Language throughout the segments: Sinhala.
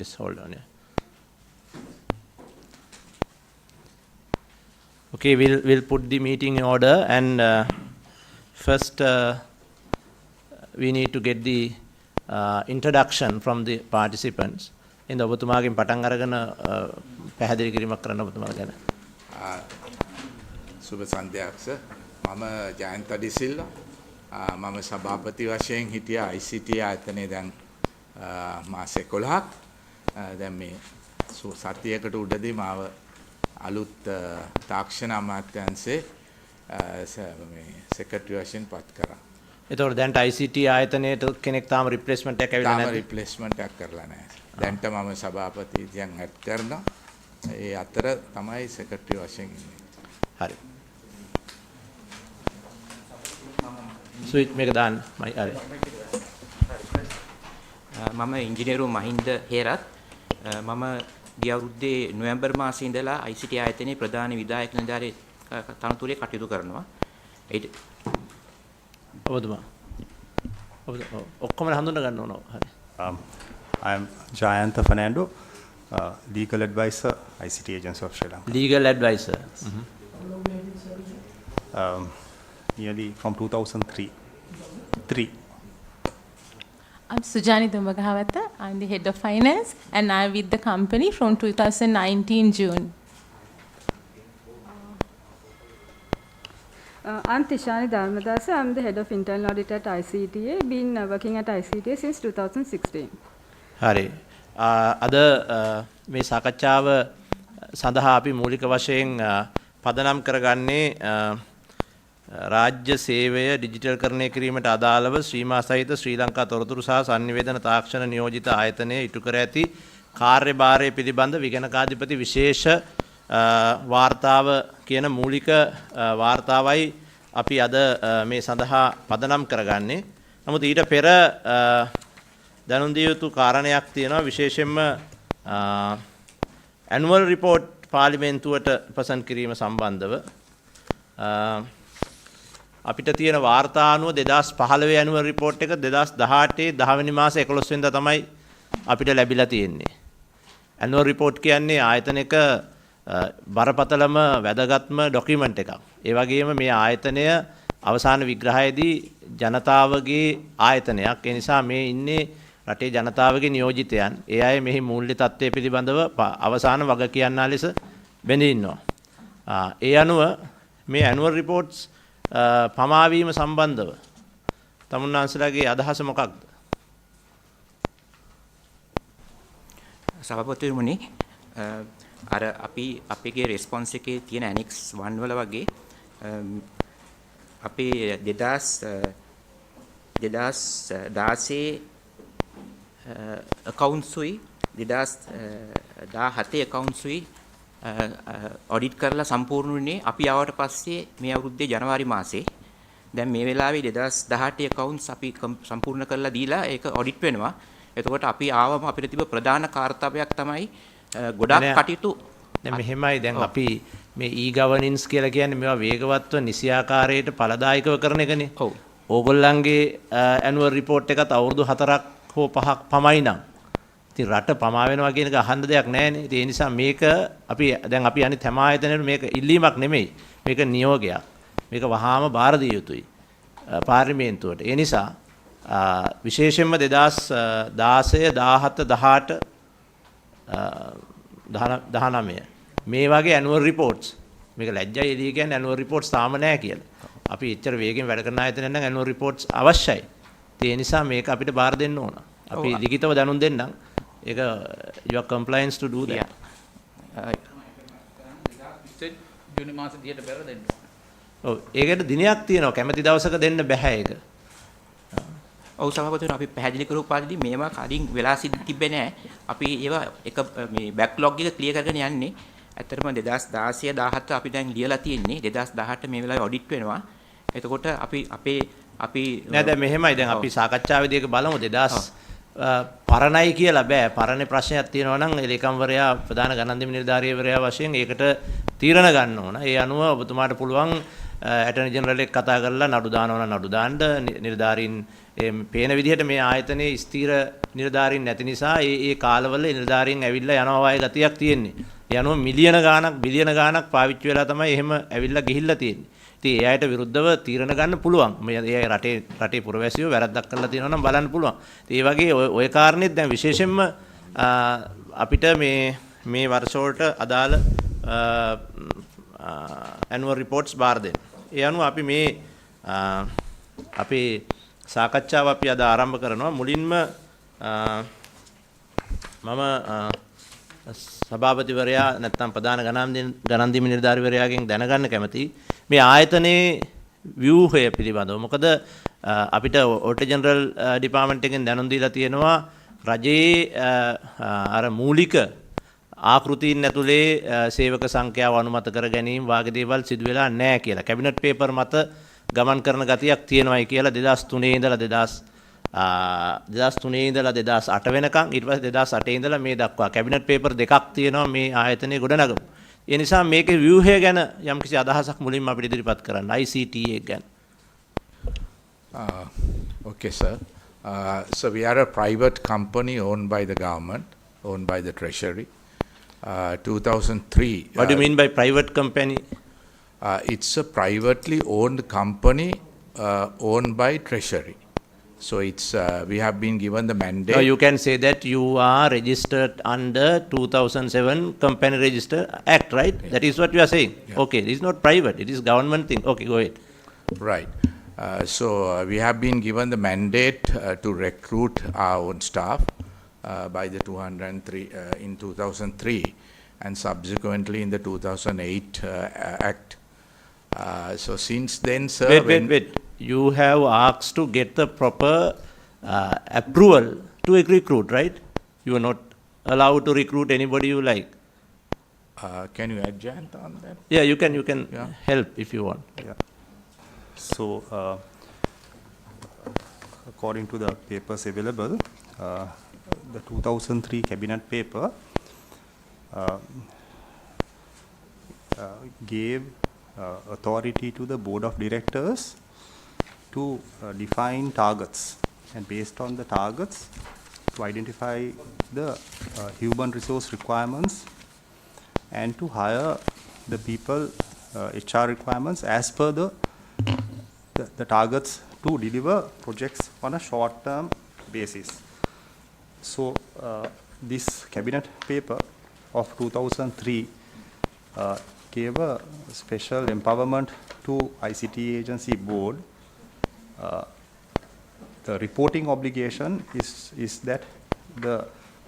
please hold on. Yeah. Okay, we'll put the meeting in order, and first we need to get the introduction from the participants. In the ඔබතුමාගෙන් පටන් අරගෙන පැහැදිලි කිරීමක් කරන්න ඔබතුමාලා ගැන. සුබ සන්ධ්‍යාවක් සර්. මම ජයන්ත ඩිසිල්වා. මම සභාපති වශයෙන් හිටියා ICT ආයතනයේ දැන් මාස 11ක්. දැන් මේ සතියකට උඩදී මාව අලුත් තාක්ෂණ අමාත්‍යාංශයේ මේ සෙක්‍රටරි වශයෙන් පත් කරා. එතකොට දැන් ICT ආයතනයේ කෙනෙක් තාම රිප්ලේස්මන්ට් එකක් ඇවිල්ලා නැද්ද? තාම රිප්ලේස්මන්ට් එකක් කරලා නැහැ. දැන්ට මම සභාපති දැන් ඇඩ් කරනවා. ඒ අතර තමයි සෙක්‍රටරි වශයෙන් ඉන්නේ. හරි. ස්විච් මේක දාන්න. හරි. මම ඉංජිනේරු මහින්ද හේරත්. මම ගිය අවුරුද්දේ නොවැම්බර් මාසයේ ඉඳලා ICT ආයතනයේ ප්‍රධාන විධායක නිලධාරී තනතුරේ කටයුතු කරනවා. ඔබතුමා. ඔක්කොම හඳුන ගන්න ඕන. හරි. I am Jayanta Fernando, legal advisor, ICT Agency of Sri Lanka. Legal advisor. Nearly from 2003. I'm Sujani Dumbagawatha. I'm the head of finance, and I'm with the company from 2019 June. I'm Tishani Dharmadasa. I'm the head of internal audit at ICTA. Been working at ICTA since 2016. හරි. අද මේ සාකච්ඡාව සඳහා අපි මූලික වශයෙන් පදනම් කරගන්නේ රාජ්‍ය සේවය ඩිජිටල් කරණය කිරීමට අදාළව ශ්‍රීමා සහිත ශ්‍රී ලංකා තොරතුරු සහ සංනිවේදන තාක්ෂණ නියෝජිත ආයතනයේ ඉටු කර ඇති කාර්යභාරය පිළිබඳ විගණකාධිපති විශේෂ වාර්තාව කියන මූලික වාර්තාවයි අපි අද මේ සඳහා පදනම් කරගන්නේ. නමුත් ඊට පෙර දැනුම් දිය යුතු කාරණයක් තියෙනවා, විශේෂයෙන්ම ඇනුවල් රිපෝට් පාර්ලිමේන්තුවට ප්‍රසන්ට් කිරීම සම්බන්ධව. අපිට තියෙන වාර්තා අනුව 2015 ඇනුවල් රිපෝට් එක 2018 10 වෙනි මාසේ 11 වෙනිදා තමයි අපිට ලැබිලා තියෙන්නේ. ඇනුවල් රිපෝට් කියන්නේ ආයතනයක බරපතලම වැදගත්ම ඩොකියුමන්ට් එකක්. ඒ වගේම මේ ආයතනය අවසාන විග්‍රහයේදී ජනතාවගේ ආයතනයක්. ඒ නිසා මේ ඉන්නේ රටේ ජනතාවගේ නියෝජිතයන්. ඒ අය මෙහි මූල්‍ය තත්ත්වය පිළිබඳව අවසාන වග කියන්නා ලෙස බැඳී ඉන්නවා. ඒ අනුව මේ ඇනුවල් රිපෝට්ස් පමාවීම සම්බන්ධව තමුන්නාන්සලාගේ අදහස මොකක්ද? සභාපතිතුමනි, අර අපේ රෙස්පොන්ස් එකේ තියෙන ඇනෙක්ස් 1 වල වගේ අපේ 2016 accounts-උයි 2017 accounts-උයි ඔඩිට් කරලා සම්පූර්ණ වුණේ අපි ආවට පස්සේ මේ අවුරුද්දේ ජනවාරි මාසේ. දැන් මේ වෙලාවේ 2018 accounts අපි සම්පූර්ණ කරලා දීලා ඒක ඔඩිට් වෙනවා. එතකොට අපි ආවම අපිට තිබ්බ ප්‍රධාන කාර්යයක් තමයි ගොඩක් කටයුතු. දැන් මෙහෙමයි, දැන් අපි මේ e-governance කියලා කියන්නේ මේවා වේගවත්ව නිසියාකාරයට ඵලදායකව කරන එකනේ. ඔව්. ඕගොල්ලන්ගේ ඇනුවල් රිපෝට් එකත් අවුරුදු 4ක් හෝ 5ක් පමයි නම් ඉතින් රට පමා වෙනවා කියන එක අහන්න දෙයක් නැහැනේ. ඒ නිසා මේක අපි අනිත් හැම ආයතනයකම මේක ඉල්ලීමක් නෙමෙයි. මේක නියෝගයක්. මේක වහාම බාර දිය යුතුයි පාර්ලිමේන්තුවට. ඒ නිසා විශේෂයෙන්ම 2016 17 18 මේ වගේ ඇනුවල් රිපෝට්ස්, මේක ලැජ්ජයි එළිය කියන්නේ ඇනුවල් රිපෝට්ස් තාම නැහැ කියලා. අපි එච්චර වේගෙන් වැඩ කරන ආයතනයක් නම් ඇනුවල් රිපෝට්ස් අවශ්‍යයි. ඒ නිසා මේක අපිට බාර දෙන්න ඕන. අපි ලිඛිතව දැනුම් දෙන්නම්. ඒක you are compliance to do that. ජූනි මාස 30ට පෙර දෙන්න. ඔව්, ඒකට දිනයක් තියෙනවා. කැමැති දවසක දෙන්න බෑ ඒක. ඔව් සභාපතිතුමනි, අපි පැහැදිලි කරපු පාඩිදී මේවා කලින් වෙලා තිබ්බේ නැහැ. අපි ඒවා එක මේ බෑක්ලොග් එක ක්ලියර් කරගෙන යන්නේ. ඇත්තටම 2016 17 අපි දැන් ලියලා තියෙන්නේ. 2018 මේ වෙලාවේ ඔඩිට් වෙනවා. එතකොට අපි නෑ, දැන් මෙහෙමයි. දැන් අපි සාකච්ඡාවේදී ඒක බලමු. 2000 පරණයි කියලා බෑ. පරණ ප්‍රශ්නයක් තියෙනවා නම් ලේකම්වරයා ප්‍රධාන ගණන් දෙමි නිලධාරියවරයා වශයෙන් ඒකට තීරණ ගන්න ඕන. ඒ අනුව ඔබතුමාට පුළුවන් ඇටර්නි ජෙනරල් එක්ක කතා කරලා නඩු දානවා නම් නඩු දාන්න නිලධාරීන් පේන විදිහට මේ ආයතනයේ ස්ථීර නිලධාරීන් නැති නිසා ඒ කාලවල නිලධාරීන් ඇවිල්ලා යනවා වගේ ගතියක් තියෙන්නේ. යනවා මිලියන ගාණක් බිලියන ගාණක් පාවිච්චි වෙලා තමයි එහෙම ඇවිල්ලා ගිහිල්ලා තියෙන්නේ. ඉතින් ඒ අයට විරුද්ධව තීරණ ගන්න පුළුවන්. මේ රටේ පුරවැසියෝ වැරද්දක් කරලා තියෙනවා නම් බලන්න පුළුවන්. ඉතින් ඒ වගේ ওই කාරණේත් දැන් විශේෂයෙන්ම අපිට මේ වර්ෂ වලට අදාළ annual reports බාර දෙන්න. ඒ අනුව අපි මේ අපේ සාකච්ඡාව අපි අද ආරම්භ කරනවා. මුලින්ම මම සභාපතිවරයා නැත්නම් ප්‍රධාන ගණන් දීම නිලධාරිවරයාගෙන් දැනගන්න කැමතියි මේ ආයතනයේ ව්‍යුහය පිළිබඳව. මොකද අපිට ඕඩිටර් ජෙනරල් ඩිපාර්ට්මන්ට් එකෙන් දැනුම් දීලා තියෙනවා රජයේ අර මූලික ආකෘතීන් ඇතුලේ සේවක සංඛ්‍යාව අනුමත කර ගැනීම වාගේ දේවල් සිදු වෙලා නැහැ කියලා. කැබිනට් පේපර් මත ගමන් කරන ගතියක් තියෙනවායි කියලා 2003 ඉඳලා 2008 වෙනකන් ඊට පස්සේ 2008 ඉඳලා මේ දක්වා කැබිනට් පේපර් දෙකක් තියෙනවා මේ ආයතනයේ ගොඩනගමු. ඒ නිසා මේකේ ව්‍යුහය ගැන යම්කිසි අදහසක් මුලින්ම අපිට ඉදිරිපත් කරන්න ICTA ගැන. Okay, sir. So we are a private company owned by the government, owned by the Treasury. 2003. What do you mean by private company? It's a privately owned company owned by Treasury. So it's we have been given the mandate. No, you can say that you are registered under 2007 Company Register Act, right? Yeah. That is what you are saying. Yeah. Okay, it is not private, it is government thing. Okay, go ahead. Right. So we have been given the mandate to recruit our own staff by the 203 in 2003 and subsequently in the 2008 Act. So since then, sir, Wait. You have asked to get the proper approval to recruit, right? You are not allowed to recruit anybody you like. Can you adjust on that? Yeah, you can Yeah. help if you want. Yeah. So, according to the papers available, the 2003 cabinet paper gave authority to the board of directors to define targets, and based on the targets to identify the human resource requirements and to hire the people HR requirements as per the targets to deliver projects on a short-term basis. So this cabinet paper of 2003 gave a special empowerment to ICTA agency board. The reporting obligation is that the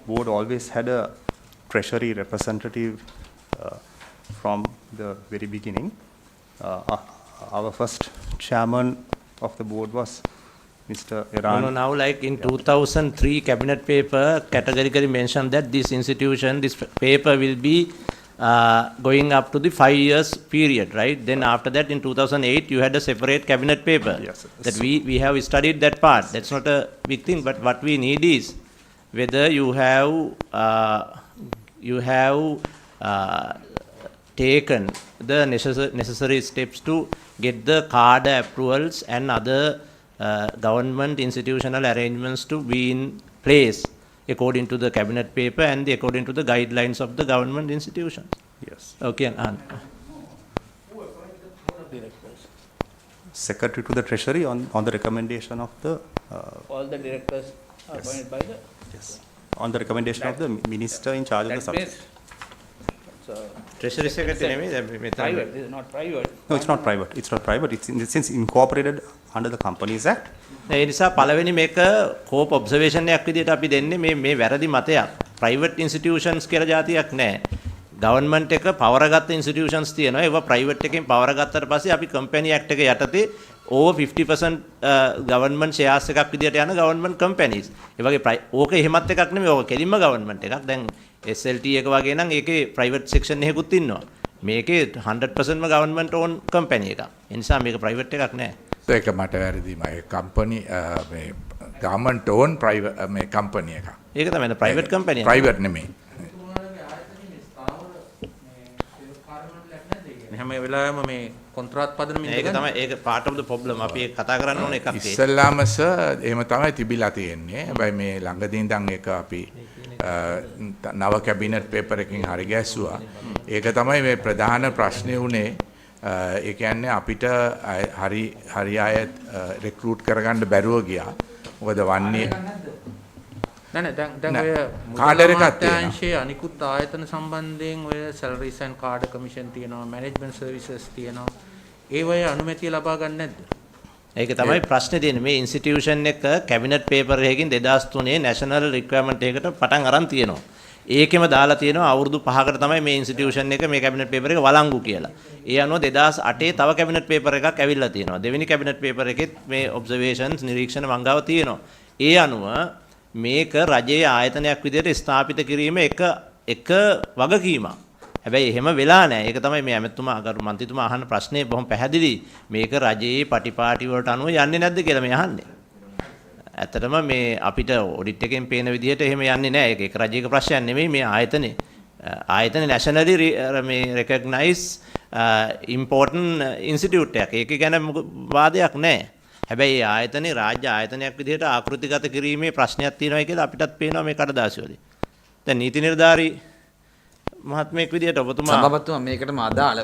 board always had a treasury representative from the very beginning. Our first chairman of the board was Mr. Iran. No, now like in 2003 cabinet paper categorically mentioned that this institution, this paper will be going up to the 5 years period, right? Then after that in 2008 you had a separate cabinet paper. Yes, sir. That we have studied that part. That's not a big thing, but what we need is whether you have taken the necessary steps to get the CARDA approvals and other government institutional arrangements to be in place according to the cabinet paper and according to the guidelines of the government institutions. Yes. Okay. Secretary to the Treasury on the recommendation of the All the directors are appointed by the. yes, on the recommendation of the minister in charge of the That subject. means it's Treasury Secretary private. This is not private. No, it's not private. It's not private. It's in the sense incorporated under the Companies Act. ඒ නිසා පළවෙනි මේක කෝප් ඔබ්සර්වේෂන් එකක් විදිහට අපි දෙන්නේ මේ වැරදි මතයක්. ප්‍රයිවට් ඉන්ස්ටිටියුෂන්ස් කියලා જાතියක් නැහැ. ගවර්න්මන්ට් එක පවර ගත්ත ඉන්ස්ටිටියුෂන්ස් තියෙනවා. ඒවා ප්‍රයිවට් එකෙන් පවර ගත්තට පස්සේ අපි කම්පැනි ඇක්ට් එක යටතේ over 50% ගවර්න්මන්ට් ෂෙයාර්ස් එකක් විදිහට යන ගවර්න්මන්ට් කම්පැනිස්. ඒ වගේ ඕක එහෙමත් එකක් නෙමෙයි. ඕක කෙලින්ම ගවර්න්මන්ට් එකක්. දැන් SLT එක වගේ නම් ඒකේ ප්‍රයිවට් සෙක්ෂන් එකකුත් ඉන්නවා. මේකේ 100%ම ගවර්න්මන්ට් ඕන් කම්පැනි එකක්. ඒ නිසා මේක ප්‍රයිවට් එකක් නෑ. ඒක මට වැරදි මම කම්පැනි මේ ගවර්න්මන්ට් ඕන් ප්‍රයිවට් මේ කම්පැනි එකක්. ඒක තමයි ප්‍රයිවට් කම්පැනි. ප්‍රයිවට් නෙමෙයි. හැම වෙලාවෙම මේ කොන්ත්‍රාත් පදනමින් ඒක තමයි ඒක part of the problem. අපි ඒක කතා කරන්න ඕන එකක් ඒක. ඉස්සල්ලාම සර් එහෙම තමයි තිබිලා තියෙන්නේ. හැබැයි මේ ළඟදී ඉඳන් ඒක අපි නව කැබිනට් පේපර් එකකින් හරි ගැස්සුවා. ඒක තමයි මේ ප්‍රධාන ප්‍රශ්නේ උනේ. ඒ කියන්නේ අපිට හරි අය රික්‍රූට් කරගන්න බැරුව ගියා. මොකද වන්නේ නෑ දැන් ඔය කාඩර් එකක් තියෙනවා. අංශයේ අනිකුත් ආයතන සම්බන්ධයෙන් ඔය salaries and card commission තියෙනවා, management services තියෙනවා. ඒ වගේ අනුමැතිය ලබා ගන්න නැද්ද? ඒක තමයි ප්‍රශ්නේ තියෙන්නේ. මේ ඉන්ස්ටිටියුෂන් එක කැබිනට් පේපර් එකකින් 2003 නැෂනල් රික්වයර්මන්ට් එකකට පටන් අරන් තියෙනවා. ඒකෙම දාලා තියෙනවා අවුරුදු 5කට තමයි මේ ඉන්ස්ටිටියුෂන් එක මේ කැබිනට් පේපර් එක වළංගු කියලා. ඒ අනුව 2008 තව කැබිනට් පේපර් එකක් ඇවිල්ලා තියෙනවා. දෙවෙනි කැබිනට් පේපර එකෙත් මේ ඔබ්සර්වේෂන්ස් නිරීක්ෂණ මංගාව තියෙනවා. ඒ අනුව මේක රජයේ ආයතනයක් විදිහට ස්ථාපිත කිරීම එක වගකීමක්. හැබැයි එහෙම වෙලා නැහැ. ඒක තමයි මේ ඇමතුමා අගරු මන්ත්‍රීතුමා අහන ප්‍රශ්නේ බොහොම පැහැදිලි. මේක රජයේ පටිපාටි වලට අනුව යන්නේ නැද්ද කියලා මේ අහන්නේ. ඇත්තටම මේ අපිට ඔඩිට් එකෙන් පේන විදිහට එහෙම යන්නේ නැහැ. ඒක රජයක ප්‍රශ්නයක් නෙමෙයි මේ ආයතනේ nationally මේ recognize important institute එකක්. ඒක ගැන වාදයක් නැහැ. හැබැයි ආයතනේ රාජ්‍ය ආයතනයක් විදිහට ආකෘතිගත කිරීමේ ප්‍රශ්නයක් තියෙනවා කියලා අපිටත් පේනවා මේ කඩදාසිවලදී. දැන් නීති නිර්ධාරී මහත්මයෙක් විදිහට ඔබතුමා සභාපතිතුමා මේකටම අදාළ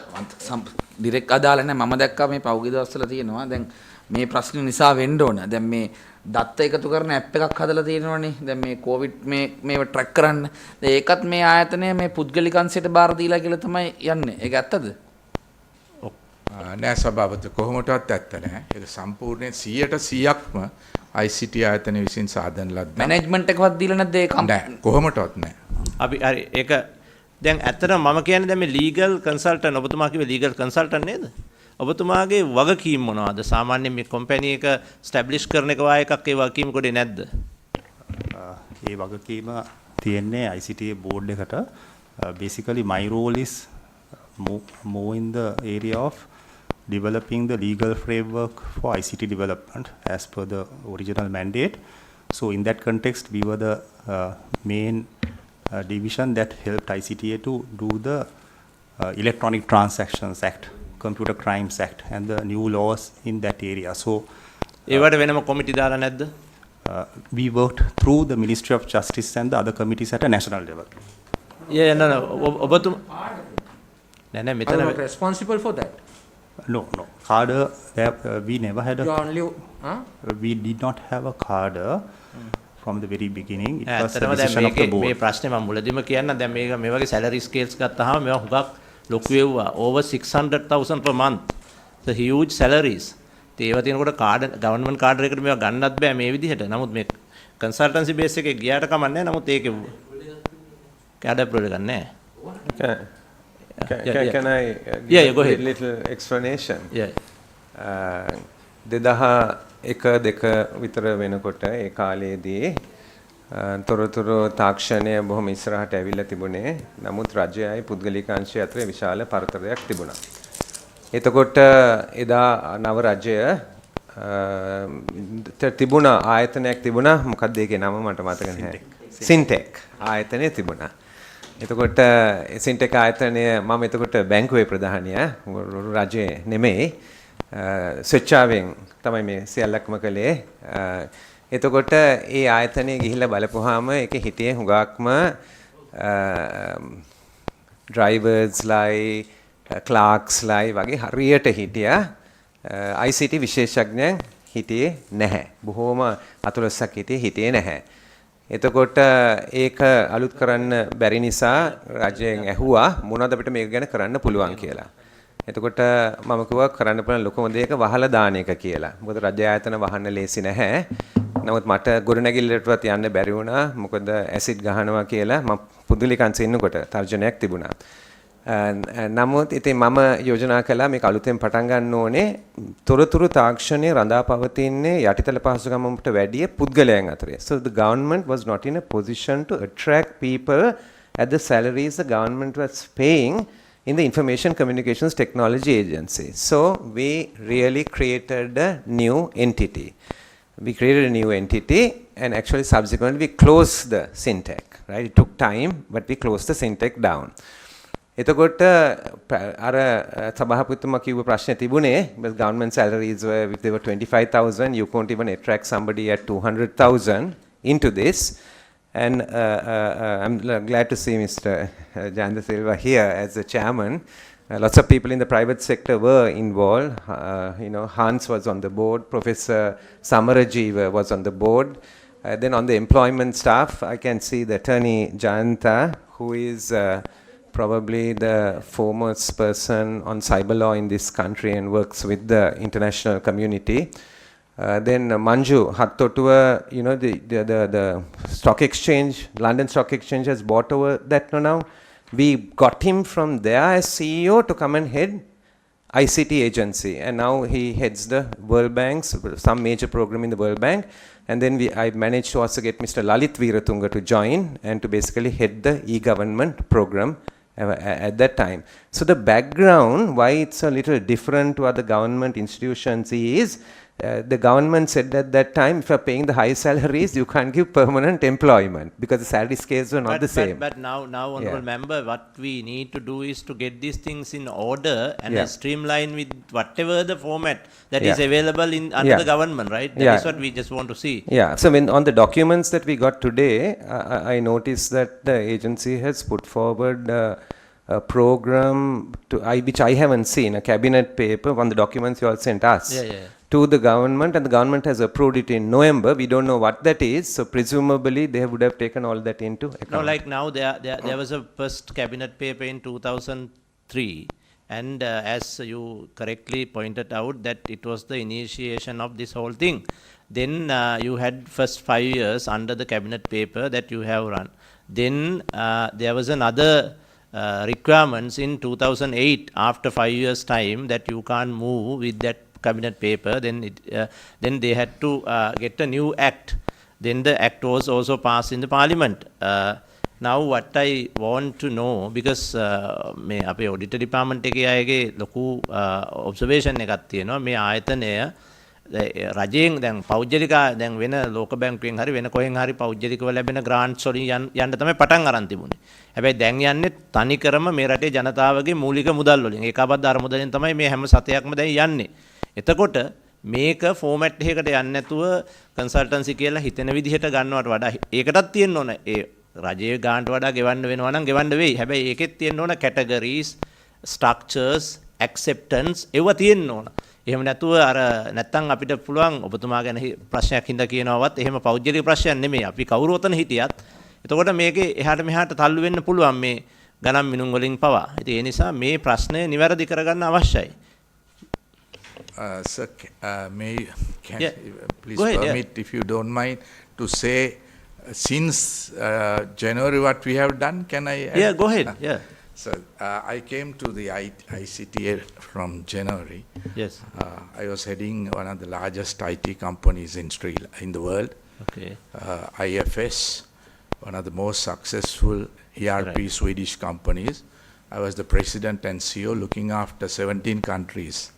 ඩිරෙක්ට් අදාළ නැහැ. මම දැක්කා මේ පෞද්ගලික දවස්වල තියෙනවා. දැන් මේ ප්‍රශ්න නිසා වෙන්න ඕන. දැන් මේ දත්ත එකතු කරන ඇප් එකක් හදලා තියෙනවනේ. දැන් මේ කොවිඩ් මේව ට්‍රැක් කරන්න. දැන් ඒකත් මේ ආයතනය මේ පුද්ගලික අංශයට බාර දීලා කියලා තමයි යන්නේ. ඒක ඇත්තද? නෑ සභාපති කොහොමටවත් ඇත්ත නෑ. ඒක සම්පූර්ණයෙන් 100%ක්ම ICT ආයතනය විසින් සාධන ලද්දා. මැනේජ්මන්ට් එකවත් දීලා නැද්ද ඒක? නෑ කොහොමටවත් නෑ. අපි හරි ඒක දැන් ඇත්තටම මම කියන්නේ දැන් මේ ලීගල් කන්සල්ටන්ට් ඔබතුමා කිව්වේ ලීගල් කන්සල්ටන්ට් නේද? ඔබතුමාගේ වගකීම් මොනවද? සාමාන්‍යයෙන් මේ කම්පැනි එක ස්ටැබ්ලිෂ් කරන එක වා එකක් ඒ වගකීම් කොටේ නැද්ද? ඒ වගකීම තියෙන්නේ ICTA board එකට. Basically my role is more in the area of developing the legal framework for ICT development as per the original mandate. So in that context, we were the main division that helped ICTA to do the Electronic Transactions Act, Computer Crimes Act, and the new laws in that area. So ඒවට වෙනම කොමිටි දාලා නැද්ද? We worked through the Ministry of Justice and the other committees at a national level. Yeah, no. ඔබතුමා නෑ මෙතන Are you responsible for that? No. Cadre, we never had a. You only, We did not have a cadre from the very beginning. It was the ඇත්තටම දැන් decision of the board. මේ ප්‍රශ්නේ මම මුලදීම කියන්න දැන් මේ වගේ salary scales ගත්තාම මේවා හුඟක් ලොකු වෙව්වා. over 600,000 per month. The huge salaries. ඒවා තියෙනකොට government cadre එකට මේවා ගන්නත් බෑ මේ විදිහට. නමුත් මේ consultancy base එකේ ගියාට කමක් නැහැ. නමුත් ඒකේ cadre approval ගන්න නැහැ. Can I Yeah, give go a ahead. little explanation? Yeah. 2001-2 විතර වෙනකොට ඒ කාලයේදී තොරතුරු තාක්ෂණය බොහොම ඉස්සරහට ඇවිල්ලා තිබුණේ. නමුත් රජයයි පුද්ගලික අංශය අතර විශාල පරතරයක් තිබුණා. එතකොට එදා නව රජය තිබුණ ආයතනයක් තිබුණා. මොකක්ද ඒකේ නම මට මතක නැහැ. සින්ටෙක් ආයතනය තිබුණා. එතකොට සින්ටෙක් ආයතනය මම එතකොට බැංකුවේ ප්‍රධානියා රජයේ නෙමෙයි ස්වච්ඡාවෙන් තමයි මේ සියල්ලක්ම කළේ. එතකොට ඒ ආයතනයේ ගිහිල්ලා බලපුවාම ඒකේ හිටියේ හුඟක්ම ඩ්‍රයිවර්ස්ලයි ක්ලාක්ස්ලයි වගේ හරියට හිටියා. ICT විශේෂඥයන් හිටියේ නැහැ. බොහෝම අතුලස්සක් හිටියේ නැහැ. එතකොට ඒක අලුත් කරන්න බැරි නිසා රජයෙන් ඇහුවා මොනවද අපිට මේක ගැන කරන්න පුළුවන් කියලා. එතකොට මම කිව්වා කරන්න පුළුවන් ලොකුම දේ එක වහලා දාන එක කියලා. මොකද රජ ආයතන වහන්න ලේසි නැහැ. නමුත් මට ගොඩනැගිල්ලටවත් යන්න බැරි වුණා. මොකද ඇසිඩ් ගහනවා කියලා මම පුදුලිකන්සේ ඉන්නකොට තර්ජනයක් තිබුණා. නමුත් ඉතින් මම යෝජනා කළා මේක අලුතෙන් පටන් ගන්න ඕනේ. තොරතුරු තාක්ෂණයේ රඳා පවතින්නේ යටිතල පහසුකම්වලට වැඩිය පුද්ගලයන් අතරේ. So the government was not in a position to attract people at the salaries the government was paying in the Information Communications Technology Agency. So we really created a new entity. We created a new entity and actually subsequently we closed the Syntec. Right? It took time, but we closed the Syntec down. එතකොට අර සභාපතිතුමා කිව්ව ප්‍රශ්නේ තිබුණේ because government salaries were if they were 25,000 you can't even attract somebody at 200,000 into this and I'm glad to see Mr. Jayanta Silva here as the chairman. Lots of people in the private sector were involved. Hans was on the board, Professor Samarajiva was on the board. Then on the employment staff, I can see the attorney Jayanta, who is probably the foremost person on cyber law in this country and works with the international community. Then Manju Hattotua, the stock exchange, London Stock Exchange has bought over that now. We got him from there as CEO to come and head ICT agency, and now he heads the World Bank's some major program in the World Bank. And then I managed to also get Mr. Lalit Veeratunga to join and to basically head the e-government program at that time. So the background why it's a little different to other government institutions is the government said at that time, if you're paying the high salaries, you can't give permanent employment because the salary scales were not the same. But now, honourable member, what we need to do is to get these things in order and streamline with whatever the format that is available under the government, right? That is what we just want to see. Yeah. So when on the documents that we got today, I noticed that the agency has put forward a program which I haven't seen, a cabinet paper on the documents you all sent us. To the government, and the government has approved it in November. We don't know what that is, so presumably they would have taken all that into account. No, like now there was a first cabinet paper in 2003, and as you correctly pointed out, that it was the initiation of this whole thing. Then you had first 5 years under the cabinet paper that you have run. Then there was another requirements in 2008 after 5 years time that you can't move with that cabinet paper. Then they had to get a new act. Then the act was also passed in the parliament. Now what I want to know, because මේ අපේ auditor department එකේ අයගේ ලොකු observation එකක් තියෙනවා මේ ආයතනය රජයෙන් දැන් පෞද්ගලික දැන් වෙන ලෝක බැංකුවෙන් හරි වෙන කොහෙන් හරි පෞද්ගලිකව ලැබෙන grants වලින් යන්න තමයි පටන් අරන් තිබුණේ. හැබැයි දැන් යන්නේ තනිකරම මේ රටේ ජනතාවගේ මූලික මුදල් වලින් ඒකාබද්ධ අර මුදලෙන් තමයි මේ හැම සතයක්ම දැන් යන්නේ. එතකොට මේක ෆෝමැට් එකකට යන්නේ නැතුව කන්සල්ටන්සි කියලා හිතෙන විදිහට ගන්නවට වඩා ඒකටත් තියෙන්න ඕන ඒ රජයේ ගානට වඩා ගෙවන්න වෙනවා නම් ගෙවන්න වෙයි. හැබැයි ඒකෙත් තියෙන්න ඕන categories, structures, acceptance ඒව තියෙන්න ඕන. එහෙම නැතුව අර නැත්තම් අපිට පුළුවන් ඔබතුමා ගැන ප්‍රශ්නයක් හින්දා කියනවවත් එහෙම පෞද්ගලික ප්‍රශ්නයක් නෙමෙයි. අපි කවුරු ඔතන හිටියත් එතකොට මේකේ එහාට මෙහාට තල්ලු වෙන්න පුළුවන් මේ ගණන් මිනුම් වලින් පවා. ඉතින් ඒ නිසා මේ ප්‍රශ්නය නිවැරදි කරගන්න අවශ්‍යයි. Sir, please ahead, permit, if you don't mind, to say since January what we have done. Can I? Yeah, go ahead. So I came to the ICTA from January. Yes. I was heading one of the largest IT companies in the world. Okay. IFS, one of the most successful ERP Swedish companies. I was the president and CEO looking after 17 countries.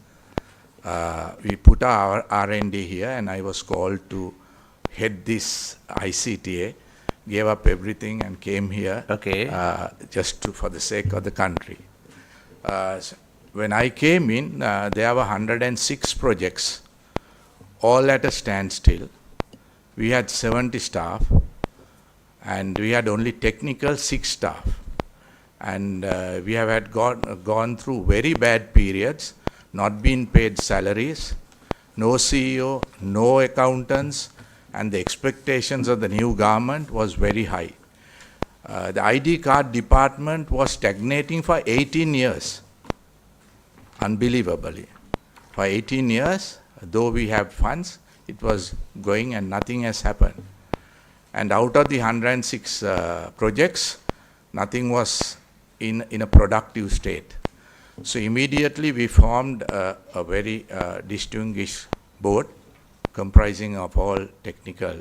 We put our R&D here, and I was called to head this ICTA, gave up everything and came here just for the sake of the country. When I came in, there were 106 projects, all at a standstill. We had 70 staff, and we had only technical 6 staff. And we have had gone through very bad periods, not been paid salaries, no CEO, no accountants, and the expectations of the new government was very high. The ID card department was stagnating for 18 years, unbelievably. For 18 years, though we have funds, it was going and nothing has happened. And out of the 106 projects, nothing was in a productive state. So immediately we formed a very distinguished board comprising of all technical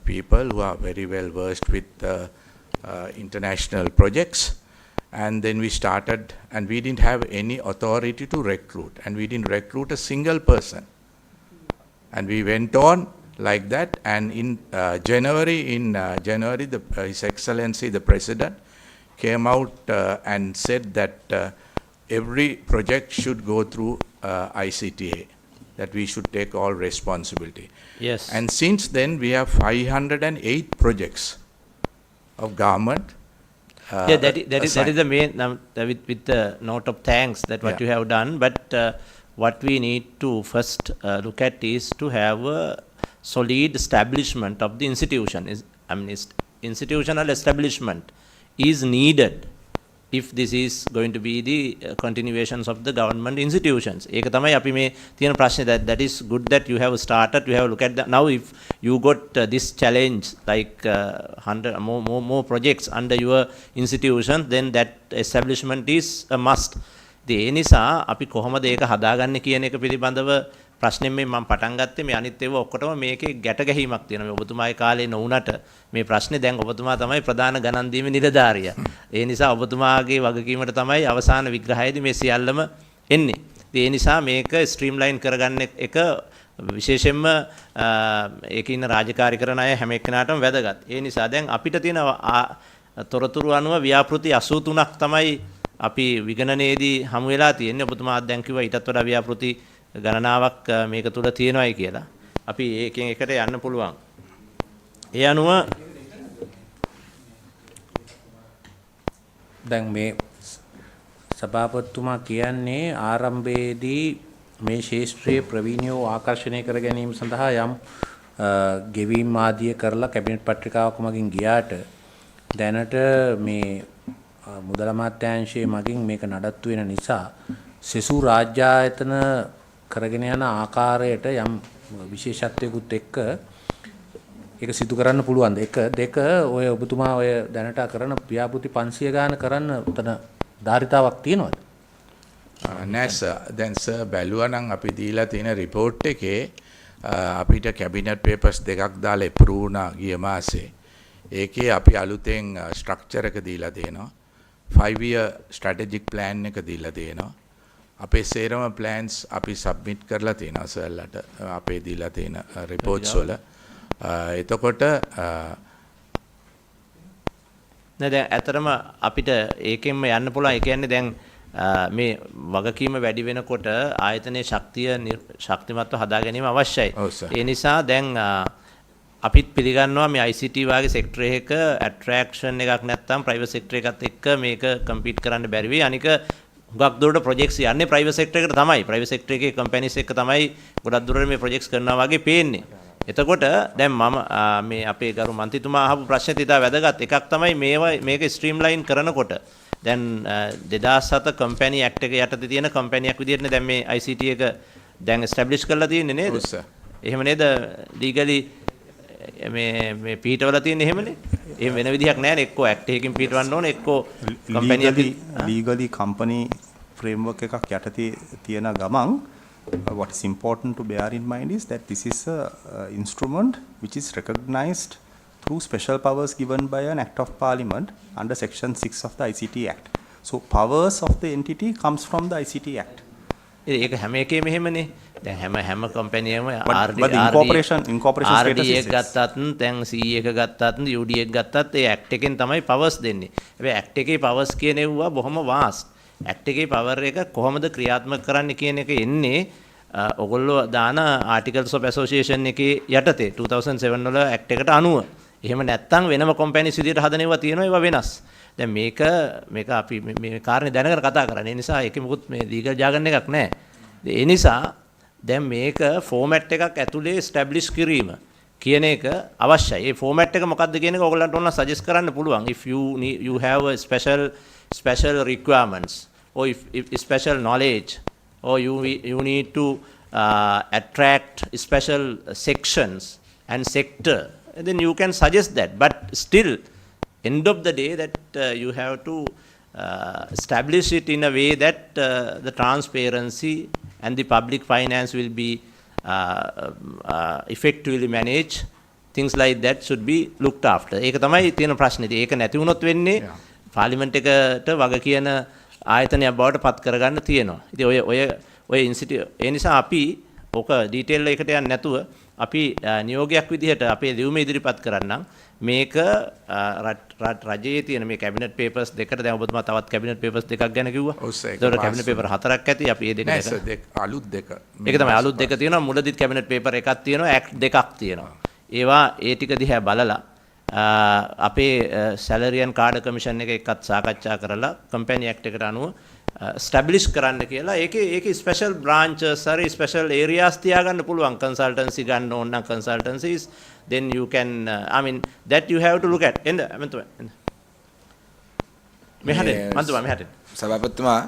people who are very well versed with international projects. And then we started, and we didn't have any authority to recruit, and we didn't recruit a single person. And we went on like that, and in January, His Excellency the President came out and said that every project should go through ICTA, that we should take all responsibility. Yes. And since then, we have 508 projects of government. Yeah, that is the main, with the note of thanks that what you have done. But what we need to first look at is to have a solid establishment of the institution. Institutional establishment is needed if this is going to be the continuations of the government institutions. ඒක තමයි අපි මේ තියෙන ප්‍රශ්නේ. That is good that you have started, you have looked at that. Now if you got this challenge like 100 more projects under your institution, then that establishment is a must. ඒ නිසා අපි කොහොමද ඒක හදාගන්නේ කියන එක පිළිබඳව ප්‍රශ්නෙන් මේ මම පටන් ගත්තේ. මේ අනිත් ඒවා ඔක්කොටම මේකේ ගැට ගැහිමක් තියෙනවා. මේ ඔබතුමාගේ කාලේ නොවුනට මේ ප්‍රශ්නේ දැන් ඔබතුමා තමයි ප්‍රධාන ගණන් දීමේ නිලධාරියා. ඒ නිසා ඔබතුමාගේ වගකීමට තමයි අවසාන විග්‍රහයේදී මේ සියල්ලම එන්නේ. ඒ නිසා මේක ස්ට්‍රීම්ලයින් කරගන්න එක විශේෂයෙන්ම ඒකේ ඉන්න රාජකාරී කරන අය හැම එක්කෙනාටම වැදගත්. ඒ නිසා දැන් අපිට තියෙන තොරතුරු අනුව ව්‍යාපෘති 83ක් තමයි අපි විගණනයේදී හමු වෙලා තියෙන්නේ. ඔබතුමා දැන් කිව්වා ඊටත් වඩා ව්‍යාපෘති ගණනාවක් මේක තුල තියෙනවායි කියලා. අපි ඒකෙන් එකට යන්න පුළුවන්. ඒ අනුව දැන් මේ සභාපතිතුමා කියන්නේ ආරම්භයේදී මේ ශාස්ත්‍රීය ප්‍රවීණයෝ ආකර්ෂණය කර ගැනීම සඳහා යම් ගෙවීම් ආදිය කරලා කැබිනට් පත්‍රිකාවක් මගින් ගියාට දැනට මේ මුදල් අමාත්‍යාංශයේ මගින් මේක නඩත්තු වෙන නිසා සෙසු රාජ්‍ය ආයතන කරගෙන යන ආකාරයට යම් විශේෂත්වයකුත් එක්ක ඒක සිදු කරන්න පුළුවන්. එක දෙක ඔය ඔබතුමා ඔය දැනට කරන ව්‍යාපෘති 500 ගාන කරන්න උතන ධාරිතාවක් තියෙනවද? නෑ සර්. දැන් සර් බැලුවා නම් අපි දීලා තියෙන රිපෝට් එකේ අපිට කැබිනට් පේපර්ස් දෙකක් දාලා අප්‍රූව් වුණා ගිය මාසේ. ඒකේ අපි අලුතෙන් ස්ට්‍රක්චර් එක දීලා තියෙනවා. 5-year strategic plan එක දීලා තියෙනවා. අපේ සේරම ප්ලෑන්ස් අපි සබ්මිට් කරලා තියෙනවා සර්ලට අපේ දීලා තියෙන රිපෝට්ස් වල. එතකොට නේද ඇතරම අපිට ඒකෙන්ම යන්න පුළුවන්. ඒ කියන්නේ දැන් මේ වගකීම වැඩි වෙනකොට ආයතනයේ ශක්තිමත්ව හදා ගැනීම අවශ්‍යයි. ඒ නිසා දැන් අපිත් පිළිගන්නවා මේ ICT වාගේ සෙක්ටර් එකක ඇට්‍රැක්ෂන් එකක් නැත්නම් ප්‍රයිවට් සෙක්ටර් එකත් එක්ක මේක කම්පීට් කරන්න බැරි වෙයි. අනික ගොඩක් දුරට ප්‍රොජෙක්ට්ස් යන්නේ ප්‍රයිවට් සෙක්ටර් එකට තමයි. ප්‍රයිවට් සෙක්ටර් එකේ කම්පැනිස් එක්ක තමයි ගොඩක් දුරට මේ ප්‍රොජෙක්ට්ස් කරනවා වගේ පේන්නේ. එතකොට දැන් මම මේ අපේ ගරු මන්ත්‍රීතුමා අහපු ප්‍රශ්නේ තිතා වැදගත් එකක් තමයි මේක ස්ට්‍රීම්ලයින් කරනකොට දැන් 2007 කම්පැනි ඇක්ට් එක යටතේ තියෙන කම්පැනියක් විදිහටනේ දැන් මේ ICT එක දැන් එස්ටැබ්ලිෂ් කරලා තියෙන්නේ නේද? එහෙම නේද? ලීගලි මේ පිටවල තියෙන එහෙමනේ. එහෙම වෙන විදිහක් නැහැ නේ. එක්කෝ ඇක්ට් එකකින් පිටවන්න ඕනේ එක්කෝ කම්පැනි එකකින් ලීගලි කම්පැනි ෆ්‍රේම්වර්ක් එකක් යටතේ තියෙන ගමන් what is important to bear in mind is that this is a instrument which is recognized through special powers given by an act of parliament under section 6 of the ICT Act. So powers of the entity comes from the ICT Act. ඒක හැම එකේම එහෙමනේ. දැන් හැම කම්පැනියම incorporation status එක ගත්තත් දැන් CE එක ගත්තත් UD එක ගත්තත් ඒ ඇක්ට් එකෙන් තමයි පවර්ස් දෙන්නේ. හැබැයි ඇක්ට් එකේ පවර්ස් කියන ඒවා බොහොම වාස්ට්. ඇක්ට් එකේ පවර් එක කොහොමද ක්‍රියාත්මක කරන්න කියන එක එන්නේ ඔයගොල්ලෝ දාන ආටිකල්ස් ඔෆ් ඇසෝසියේෂන් එකේ යටතේ 2007 වල ඇක්ට් එකට අනුව. එහෙම නැත්නම් වෙනම කම්පැනිස් විදිහට හදන ඒවා තියෙනවා ඒවා වෙනස්. දැන් මේක අපි මේ කාරණේ දැනගෙන කතා කරන්නේ. ඒ නිසා ඒකේ මොකුත් මේ ලීගල් ජාගන් එකක් නැහැ. ඒ නිසා දැන් මේක ෆෝමැට් එකක් ඇතුලේ ස්ටැබ්ලිෂ් කිරීම කියන එක අවශ්‍යයි. ඒ ෆෝමැට් එක මොකක්ද කියන එක ඔයගොල්ලන්ට ඕන සජෙස්ට් කරන්න පුළුවන්. If you have a special requirements or if special knowledge or you need to attract special sections and sector, then you can suggest that. But still, end of the day, that you have to establish it in a way that the transparency and the public finance will be effectively managed. Things like that should be looked after. ඒක තමයි තියෙන ප්‍රශ්නේ. ඒක නැති වුණොත් වෙන්නේ පාර්ලිමේන්තු එකට වග කියන ආයතනයක් බවට පත් කරගන්න තියෙනවා. ඉතින් ඔය ඉන්ස්ටිටියුට් ඒ නිසා අපි ඕක ඩීටේල් එකකට යන්නේ නැතුව අපි නියෝගයක් විදිහට අපේ ලියුම ඉදිරිපත් කරන්නම් මේක රජයේ තියෙන මේ කැබිනට් පේපර්ස් දෙකට දැන් ඔබතුමා තවත් කැබිනට් පේපර්ස් දෙකක් ගැන කිව්වා. ඔව් සර්. ඒතකොට කැබිනට් පේපර් 4ක් ඇති. අපි මේ දෙක නෑ සර් අලුත් දෙක. ඒක තමයි අලුත් දෙක තියෙනවා. මුලදිත් කැබිනට් පේපර් එකක් තියෙනවා. ඇක්ට් දෙකක් තියෙනවා. ඒවා ඒ ටික දිහා බලලා අපේ සැලරි ඇන්ඩ් කාඩ් කමිෂන් එක එක්කත් සාකච්ඡා කරලා කම්පැනි ඇක්ට් එකට අනුව ස්ටැබ්ලිෂ් කරන්න කියලා ඒකේ ස්පෙෂල් බ්‍රාන්චස් හරි ස්පෙෂල් ඒරියාස් තියාගන්න පුළුවන් කන්සල්ටන්සි ගන්න ඕන නම් කන්සල්ටන්සිස් then you can I mean that you have to look at එන්න මෙහාට සභාපතිතුමා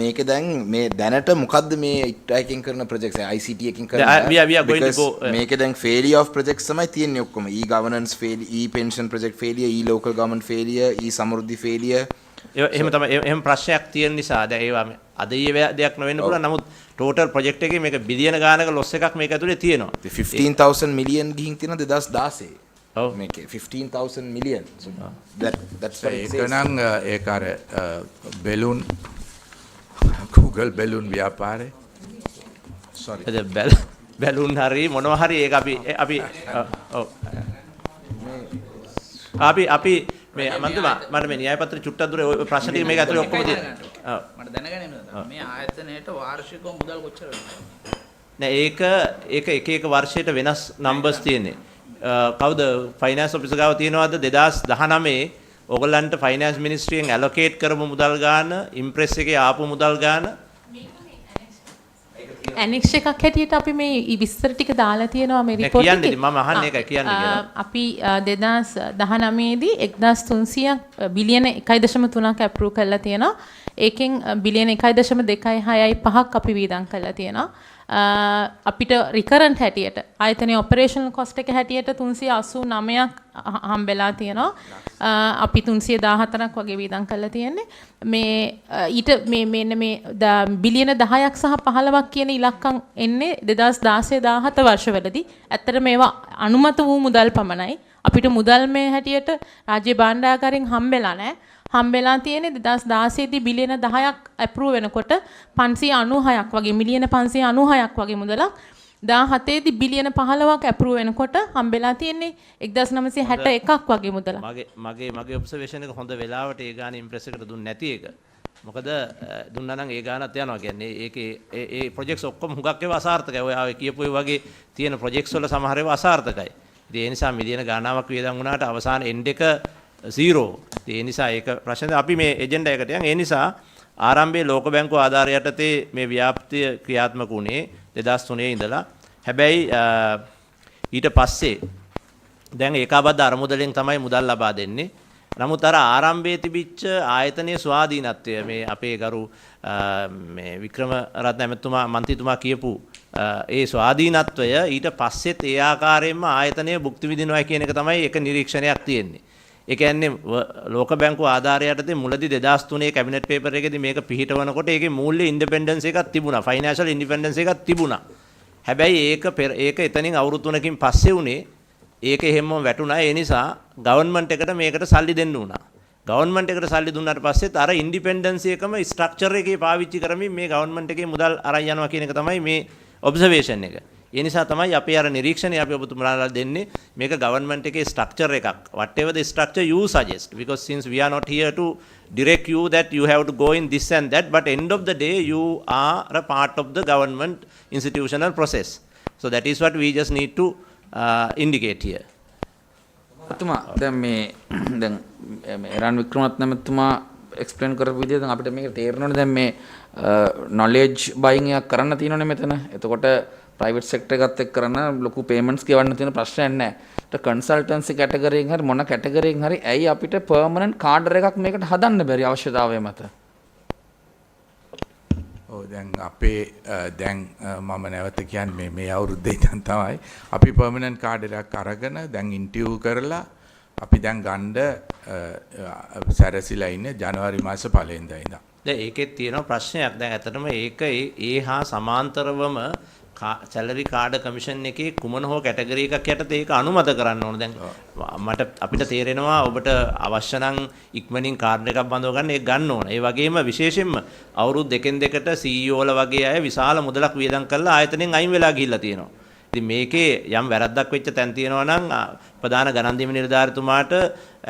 මේක දැන් මේ දැනට මොකද්ද මේ ඉක්ටයිකින් කරන ප්‍රොජෙක්ට්ස් ICT එකකින් කරන we are going to go මේක දැන් failure of projects තමයි තියෙන්නේ ඔක්කොම e-governance failure e-pension project failure e-local government failure e-samruddhi failure එහෙම තමයි එහෙම ප්‍රශ්නයක් තියෙන නිසා දැන් ඒවා අද ඊයේ දෙයක් නොවෙන්න පුළුවන් නමුත් ටෝටල් ප්‍රොජෙක්ට් එකේ මේක බිලියන ගානක ලොස් එකක් මේක ඇතුලේ තියෙනවා 15000 මිලියන් ගිහින් තියෙන 2016 ඔව් මේකේ 15000 million so that's what it says ඒක නම් ඒක අර බෙලුන් Google බෙලුන් ව්‍යාපාරේ sorry බැලුන් හරි මොනවා හරි ඒක අපි මේ මන්දම මට මේ න්‍යාය පත්‍ර චුට්ටක් දුර ඔය ප්‍රශ්න ටික මේක ඇතුලේ ඔක්කොම තියෙනවා. ඔව්. මට දැනගන්න මේ ආයතනයේට වාර්ෂිකව මුදල් කොච්චර වෙනවද? නෑ ඒක එක වර්ෂයට වෙනස් නම්බර්ස් තියෙන්නේ. කවුද ෆයිනෑන්ස් ඔෆිසර් ගාව තියෙනවද 2019 ඕගොල්ලන්ට ෆයිනෑන්ස් මිනිස්ට්‍රියෙන් ඇලොකේට් කරපු මුදල් ගාන ඉම්ප්‍රෙස් එකේ ආපු මුදල් ගාන ඇනෙක්ස් එකක් හැටියට අපි මේ විස්තර ටික දාලා තියෙනවා මේ රිපෝට් එකේ. කියන්නේ මම අහන්නේ ඒකයි කියන්නේ කියලා. අපි 2019 දී 1300ක් බිලියන 1.3ක් අප්‍රූව් කරලා තියෙනවා. ඒකෙන් බිලියන 1.265ක් අපි වීදම් කරලා තියෙනවා. අපිට රිකරන්ට් හැටියට ආයතනයේ ඔපරේෂනල් කොස්ට් එක හැටියට 389ක් හම්බෙලා තියෙනවා. අපි 314ක් වගේ වීදම් කරලා තියෙන්නේ. මේ ඊට මේ බිලියන 10ක් සහ 15ක් කියන ඉලක්කම් එන්නේ 2016 17 වර්ෂවලදී. ඇත්තට මේවා අනුමත වූ මුදල් පමණයි. අපිට මුදල් මේ හැටියට රාජ්‍ය භාණ්ඩාගාරයෙන් හම්බෙලා නැහැ. හම්බෙලා තියෙන්නේ 2016 දී බිලියන 10ක් අප්‍රූව් වෙනකොට 596ක් වගේ මිලියන 596ක් වගේ මුදලක් 17 දී බිලියන 15ක් අප්‍රූව් වෙනකොට හම්බෙලා තියෙන්නේ 1961ක් වගේ මුදලක්. මගේ ඔබ්සර්වේෂන් එක හොඳ වෙලාවට ඒ ගාන ඉම්ප්‍රෙස් එකට දුන්නේ නැති එක. මොකද දුන්නා නම් ඒ ගානත් යනවා කියන්නේ ඒකේ ඒ ප්‍රොජෙක්ට්ස් ඔක්කොම හුඟක් ඒවා අසාර්ථකයි. ඔය ආවේ කියපු ඒ වගේ තියෙන ප්‍රොජෙක්ට්ස් වල සමහර ඒවා අසාර්ථකයි. ඉතින් ඒ නිසා මිලියන ගානාවක් වියදම් වුණාට අවසාන එන්ඩ් එක 0. ඒ නිසා ඒක ප්‍රශ්න අපි මේ එජෙන්ඩා එකට යන් ඒ නිසා ආරම්භයේ ලෝක බැංකුව ආධාර යටතේ මේ ව්‍යාප්තිය ක්‍රියාත්මක වුණේ 2003 ඉඳලා. හැබැයි ඊට පස්සේ දැන් ඒකාබද්ධ අරමුදලෙන් තමයි මුදල් ලබා දෙන්නේ. නමුත් අර ආරම්භයේ තිබිච්ච ආයතනයේ ස්වාධීනත්වය මේ අපේ ගරු මේ වික්‍රමරත්න ඇමතුමා මන්ත්‍රීතුමා කියපු ඒ ස්වාධීනත්වය ඊට පස්සෙත් ඒ ආකාරයෙන්ම ආයතනය භුක්ති විඳිනවා කියන එක තමයි එක නිරීක්ෂණයක් තියෙන්නේ. ඒ කියන්නේ ලෝක බැංකුව ආධාර යටතේ මුලදී 2003 කැබිනට් පේපර් එකේදී මේක පිහිටවනකොට ඒකේ මූල්‍ය ඉන්ඩිපෙන්ඩන්ස් එකක් තිබුණා. ෆයිනෑන්ෂල් ඉන්ඩිපෙන්ඩන්ස් එකක් තිබුණා. හැබැයි ඒක එතනින් අවුරුදු 3කින් පස්සේ උනේ ඒක එහෙමම වැටුණා. ඒ නිසා ගවර්න්මන්ට් එකට මේකට සල්ලි දෙන්න උනා. ගවර්න්මන්ට් එකට සල්ලි දුන්නාට පස්සෙත් අර ඉන්ඩිපෙන්ඩන්සි එකම ස්ට්‍රක්චර් එකේ පාවිච්චි කරමින් මේ ගවර්න්මන්ට් එකේ මුදල් අරන් යනවා කියන එක තමයි මේ ඔබ්සර්වේෂන් එක. ඒ නිසා තමයි අපි අර නිරීක්ෂණය අපි ඔබතුමාලා දෙන්නේ මේක ගවර්න්මන්ට් එකේ ස්ට්‍රක්චර් එකක්. whatever the structure you suggest because since we are not here to direct you that you have to go in this and that but end of the day you are a part of the government institutional process. So that is what we just need to indicate here. අතුමා දැන් රන් වික්‍රමරත්න මහත්මයා එක්ස්ප්ලেইন කරපු විදිහට දැන් අපිට මේක තේරෙනවනේ දැන් මේ knowledge buying එකක් කරන්න තියෙනවනේ මෙතන. එතකොට ප්‍රයිවට් සෙක්ටර් එකත් එක්ක කරන ලොකු පේමන්ට්ස් ගෙවන්න තියෙන ප්‍රශ්නයක් නැහැ. ඒත් කන්සල්ටන්සි කැටගරියෙන් හරි මොන කැටගරියෙන් හරි ඇයි අපිට පර්මනන්ට් කාඩර් එකක් මේකට හදන්න බැරි අවශ්‍යතාවය මත? ඔව් දැන් අපේ දැන් මම නැවත කියන්නේ මේ අවුරුද්දේ ඉඳන් තමයි අපි පර්මනන්ට් කාඩ් එකක් අරගෙන දැන් ඉන්ටර්විව් කරලා අපි දැන් ගන්න සැරසිලා ඉන්නේ ජනවාරි මාස පළවෙනිදා ඉඳන්. දැන් ඒකෙත් තියෙන ප්‍රශ්නයක් දැන් ඇත්තටම ඒක ඒ හා සමාන්තරවම සැලරි කාඩ් කමිෂන් එකේ කුමන හෝ කැටගරි එකක් යටතේ ඒක අනුමත කරන්න ඕන. දැන් අපිට තේරෙනවා ඔබට අවශ්‍ය නම් ඉක්මනින් කාඩ් එකක් බඳව ගන්න ඒක ගන්න ඕන. ඒ වගේම විශේෂයෙන්ම අවුරුදු දෙකෙන් දෙකට CEO ල වගේ අය විශාල මුදලක් වියදම් කරලා ආයතනෙන් අයින් වෙලා ගිහිල්ලා තියෙනවා. ඉතින් මේකේ යම් වැරද්දක් වෙච්ච තැන් තියෙනවා නම් ප්‍රධාන ගණන්දීම නිලධාරිතුමාට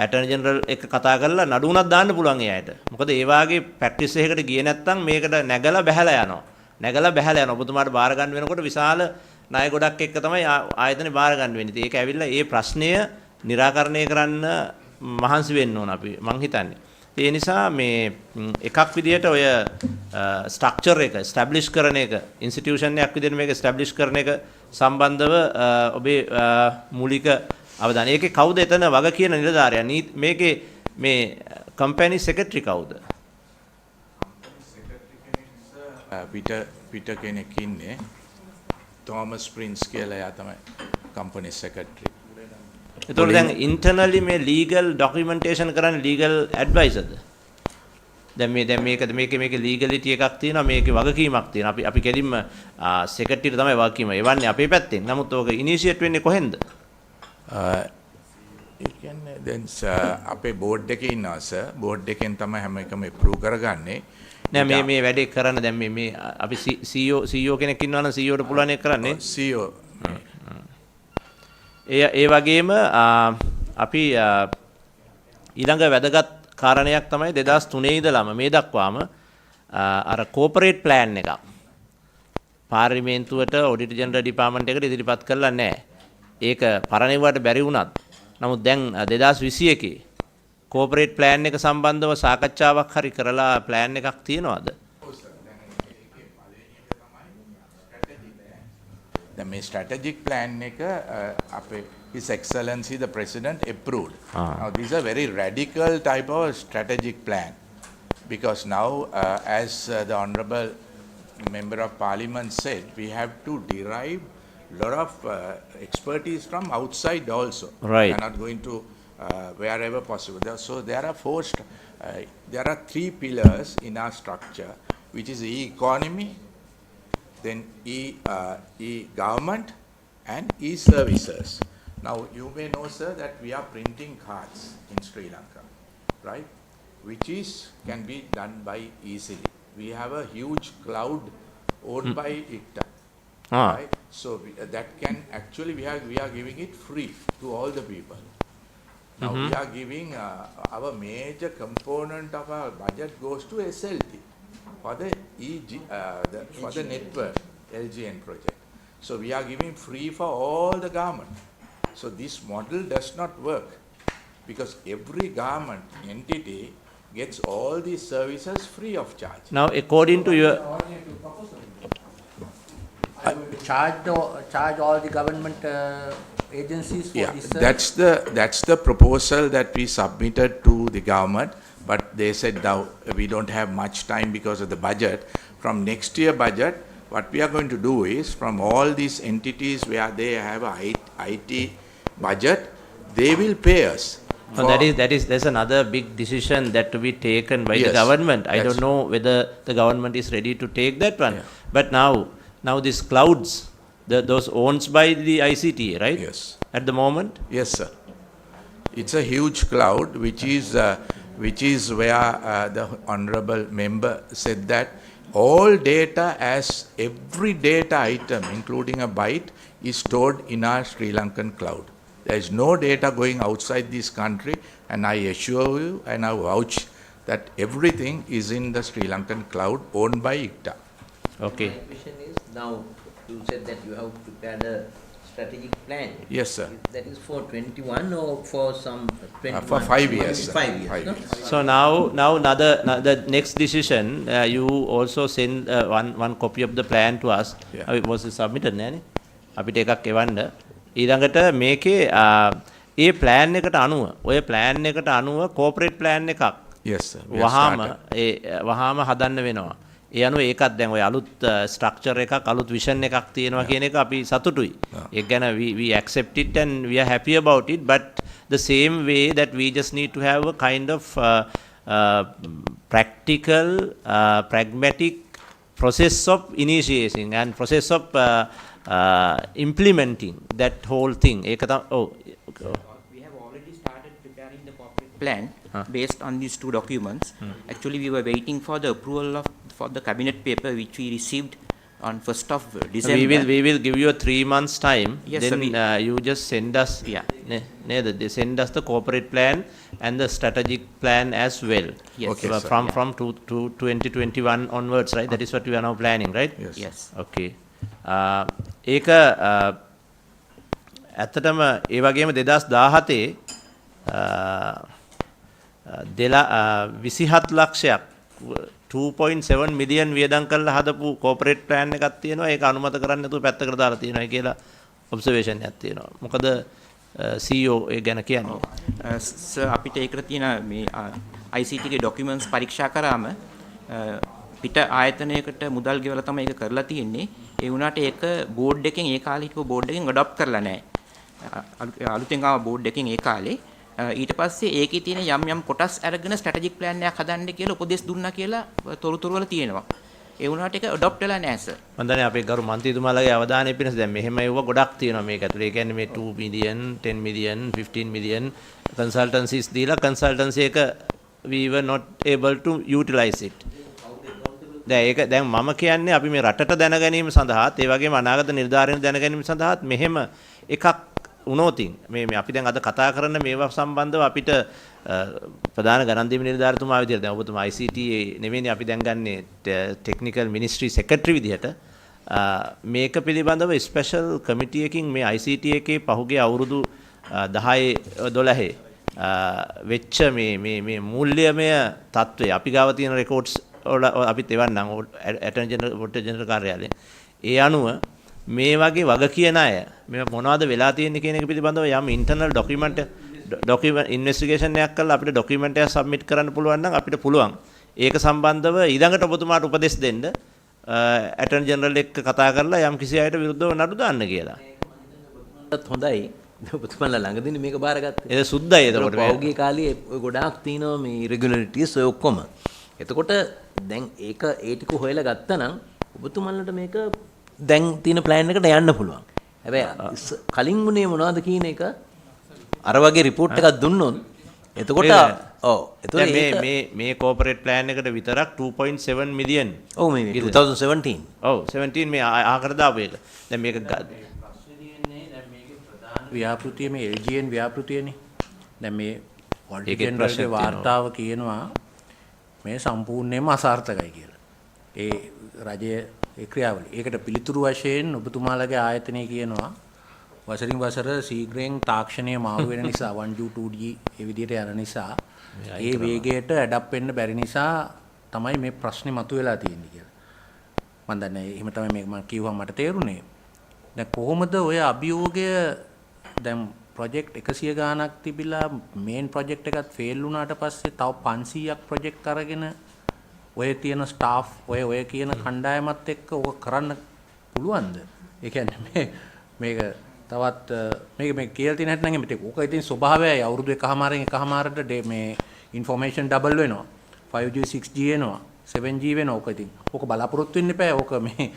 ඇටර්නි ජෙනරල් එක කතා කරලා නඩු උනක් දාන්න පුළුවන් ඒ අයට. මොකද ඒ වාගේ ප්‍රැක්ටිස් එකකට ගියේ නැත්නම් මේකට නැගලා බැහැලා යනවා. නැගලා බැහැලා යනවා. ඔබතුමාට බාර ගන්න වෙනකොට විශාල ණය ගොඩක් එක්ක තමයි ආයතනේ බාර ගන්න වෙන්නේ. ඒක ඇවිල්ලා ඒ ප්‍රශ්නය निराකරණය කරන්න මහන්සි වෙන්න ඕන අපි මං හිතන්නේ. ඒ නිසා මේ එකක් විදියට ඔය ස්ට්‍රක්චර් එක ස්ටැබ්ලිෂ් කරන එක ඉන්ස්ටිටියුෂන් එකක් විදියට මේක ස්ටැබ්ලිෂ් කරන එක සම්බන්ධව ඔබේ මූලික අවධානය. ඒකේ කවුද එතන වග කියන නිලධාරියා? මේකේ මේ කම්පැනි සෙක්‍රටරි කවුද? පිට කෙනෙක් ඉන්නේ. තෝමස් ප්‍රින්ස් කියලා එයා තමයි කම්පැනි සෙක්‍රටරි. එතකොට දැන් ඉන්ටර්නලි මේ ලීගල් ඩොකියුමන්ටේෂන් කරන්නේ ලීගල් ඇඩ්වයිසර්ද? දැන් මේකේ ලීගලිටි එකක් තියෙනවා, මේකේ වගකීමක් තියෙනවා. අපි කෙලින්ම සෙක්‍රටරියට තමයි වගකීම එවන්නේ අපේ පැත්තෙන්. නමුත් ඕක ඉනිෂියේට් වෙන්නේ කොහෙන්ද? ඒ කියන්නේ දැන් අපේ බෝඩ් එකේ ඉන්නවා සර්. බෝඩ් එකෙන් තමයි හැම එකම අප්‍රූව් කරගන්නේ. නෑ මේ වැඩේ කරන්න දැන් මේ අපි CEO කෙනෙක් ඉන්නවා නම් CEO ට පුළුවන් ඒක කරන්නේ. CEO ඒ වගේම අපි ඊළඟ වැදගත් කාරණයක් තමයි 2003 ඉඳලම මේ දක්වාම අර කෝපරේට් ප්ලෑන් එකක් පාර්ලිමේන්තුවට ඔඩිටර් ජෙනරල් ඩිපාර්ට්මන්ට් එකට ඉදිරිපත් කළා නැහැ. ඒක පරණෙව්වට බැරි වුණත් නමුත් දැන් 2021 කෝපරේට් ප්ලෑන් එක සම්බන්ධව සාකච්ඡාවක් හරි කරලා ප්ලෑන් එකක් තියනවාද? දැන් මේ ස්ට්‍රැටජික් ප්ලෑන් එක අපේ His Excellency the President approved. Now this is a very radical type of strategic plan because now as the Honourable Member of Parliament said, we have to derive lot of expertise from outside also. Right. We are not going to wherever possible. So there are there are three pillars in our structure, which is e-economy, then e-government and e-services. Now you may know, sir, that we are printing cards in Sri Lanka, right? Which can be done by easily. We have a huge cloud owned by ICTA. Right? So that can actually we are giving it free to all the people. Now we are giving our major component of our budget goes to SLT for the for the network LGN project. So we are giving free for all the government. So this model does not work because every government entity gets all these services free of charge. Now according to your charge all the government agencies for this service? That's the proposal that we submitted to the government, but they said now we don't have much time because of the budget. From next year budget, what we are going to do is from all these entities where they have a IT budget, they will pay us. So there's another big decision that to be taken by the government. I don't know whether the government is ready to take that one. Yeah. But now these clouds, those owned by the ICT, right? Yes. At the moment? Yes, sir. It's a huge cloud, which is where the honourable member said that all data, as every data item, including a byte, is stored in our Sri Lankan cloud. There is no data going outside this country, and I assure you and I vouch that everything is in the Sri Lankan cloud owned by ICTA. Okay. My question is, now you said that you have prepared a strategic plan. Yes, sir. That is for 21 or for some 21? For 5 years. 5 years. 5 years. So now the next decision, you also send one copy of the plan to us. Yeah. It was submitted, nani? අපිට එකක් එවන්න. ඊළඟට මේකේ ඒ ප්ලෑන් එකට අනුව ඔය ප්ලෑන් එකට අනුව කෝපරේට් ප්ලෑන් එකක් Yes, sir. වහාම හදන්න වෙනවා. ඒ අනුව ඒකත් දැන් ඔය අලුත් ස්ට්‍රක්චර් එකක් අලුත් විෂන් එකක් තියෙනවා කියන එක අපි සතුටුයි. ඒක ගැන we accept it and we are happy about it, but the same way that we just need to have a kind of practical pragmatic process of initiating and process of implementing that whole thing. We have already started preparing the corporate plan based on these two documents. Actually, we were waiting for the approval for the cabinet paper which we received on 1st of December. We will give you a 3 months time. Yes, then sir, you just send us නේද? They send us the corporate plan and the strategic plan as well. Yes. Okay, sir. From 2021 onwards, right? That is what we are now planning, right? Yes. Okay. ඒක ඇත්තටම ඒ වගේම 2017 27 ලක්ෂයක් 2.7 මිලියන් වියදම් කරලා හදපු කෝපරේට් ප්ලෑන් එකක් තියෙනවා. ඒක අනුමත කරන්න නැතුව පැත්තකට දාලා තියෙනවා කියලා ඔබ්සර්වේෂන් එකක් තියෙනවා. මොකද CEO ඒ ගැන කියන්නේ. සර් අපිට ඒකට තියෙන මේ ICT ගේ ડોකියුමන්ට්ස් පරීක්ෂා කරාම පිට ආයතනයකට මුදල් ගෙවලා තමයි ඒක කරලා තියෙන්නේ. ඒ වුණාට ඒක බෝඩ් එකෙන් ඒ කාලේ හිටපු බෝඩ් එකෙන් අඩොප්ට් කරලා නැහැ. අලුතෙන් ආව බෝඩ් එකෙන් ඒ කාලේ ඊට පස්සේ ඒකේ තියෙන යම් කොටස් අරගෙන ස්ට්‍රැටජික් ප්ලෑන් එකක් හදන්න කියලා උපදෙස් දුන්නා කියලා තොරතුරු වල තියෙනවා. ඒ වුණාට ඒක අඩොප්ට් වෙලා නැහැ සර්. මම දන්නේ අපේ ගරු මන්ත්‍රීතුමාලගේ අවධානය පිණිස දැන් මෙහෙම ඒව ගොඩක් තියෙනවා මේක ඇතුලේ. ඒ කියන්නේ මේ 2 million, 10 million, 15 million consultancies දීලා consultancy එක we were not able to utilize it. දැන් මම කියන්නේ අපි මේ රටට දැන ගැනීම සඳහාත් ඒ වගේම අනාගත නිර්ධාරණ දැන ගැනීම සඳහාත් මෙහෙම එකක් වුණොතින් මේ අපි දැන් අද කතා කරන මේවා සම්බන්ධව අපිට ප්‍රධාන ගණන් දීම නිලධාරිතුමා විදිහට දැන් ඔබතුමා ICT නෙවෙයිනේ අපි දැන් ගන්නේ ටෙක්නිකල් මිනිස්ට්‍රි සෙක්‍රටරි විදිහට මේක පිළිබඳව ස්පෙෂල් කමිටි එකකින් මේ ICT එකේ පහුගිය අවුරුදු 10 12 වෙච්ච මේ මූල්‍යමය තත්ත්වය අපි ගාව තියෙන රෙකෝඩ්ස් වල අපිත් එවන්නම් ඇටර්නි ජෙනරල් කාර්යාලයෙන් ඒ අනුව මේ වගේ වග කියන අය මේ මොනවද වෙලා තියෙන්නේ කියන එක පිළිබඳව යම් ඉන්ටර්නල් ડોකියුමන්ට් ඉන්වෙස්ටිගේෂන් එකක් කරලා අපිට ડોකියුමන්ට් එකක් සබ්මිට් කරන්න පුළුවන් නම් අපිට පුළුවන් ඒක සම්බන්ධව ඊළඟට ඔබතුමාට උපදෙස් දෙන්න ඇටර්නි ජෙනරල් එක්ක කතා කරලා යම් කිසි අයට විරුද්ධව නඩු දාන්න කියලා. හොඳයි. ඔබතුමාලා ළඟදීනේ මේක බාරගත්තේ. ඒක සුද්ධයි එතකොට. පෞද්ගලික කාලේ ගොඩාක් තියෙනවා මේ ඉරෙගුලරිටිස් ඔය ඔක්කොම. එතකොට දැන් ඒක ඒ ටික හොයලා ගත්තා නම් ඔබතුමාලට මේක දැන් තියෙන ප්ලෑන් එකට යන්න පුළුවන්. හැබැයි කලින් උනේ මොනවද කියන එක අර වගේ රිපෝට් එකක් දුන්නොත් එතකොට ඔව් එතකොට මේ කෝපරේට් ප්ලෑන් එකට විතරක් 2.7 මිලියන්. ඔව් මේ 2017. ඔව් 17 මේ ආකර දාපු එක. දැන් මේක ව්‍යාපෘතිය මේ LGN ව්‍යාපෘතියනේ. දැන් මේ ඔඩිට් ජෙනරල්ගේ වාර්තාව කියනවා මේ සම්පූර්ණයෙන්ම අසාර්ථකයි කියලා. ඒ රජයේ ඒ ක්‍රියාවලිය. ඒකට පිළිතුරු වශයෙන් ඔබතුමාලගේ ආයතනය කියනවා වසරින් වසර ශීඝ්‍රයෙන් තාක්ෂණය මාරු වෙන නිසා 1G 2G ඒ විදිහට යන නිසා ඒ වේගයට ඇඩප් වෙන්න බැරි නිසා තමයි මේ ප්‍රශ්නේ මතුවලා තියෙන්නේ කියලා. මම දන්නේ එහෙම තමයි මේක මම කිව්වම මට තේරුනේ. දැන් කොහොමද ඔය අභියෝගය දැන් ප්‍රොජෙක්ට් 100 ගාණක් තිබිලා මේන් ප්‍රොජෙක්ට් එකත් ෆේල් වුණාට පස්සේ තව 500ක් ප්‍රොජෙක්ට් අරගෙන ඔය තියෙන ස්ටාෆ් ඔය කියන කණ්ඩායමත් එක්ක ඕක කරන්න පුළුවන්ද? ඒ කියන්නේ මේක තවත් මේක කියලා තියෙන හැටි නම් මේක ඕක ඉතින් ස්වභාවයයි අවුරුදු එකමාරට මේ ඉන්ෆර්මේෂන් ඩබල් වෙනවා 5G 6G එනවා 7G වෙනවා ඕක ඉතින් ඕක බලාපොරොත්තු වෙන්න එපා ඕක මේ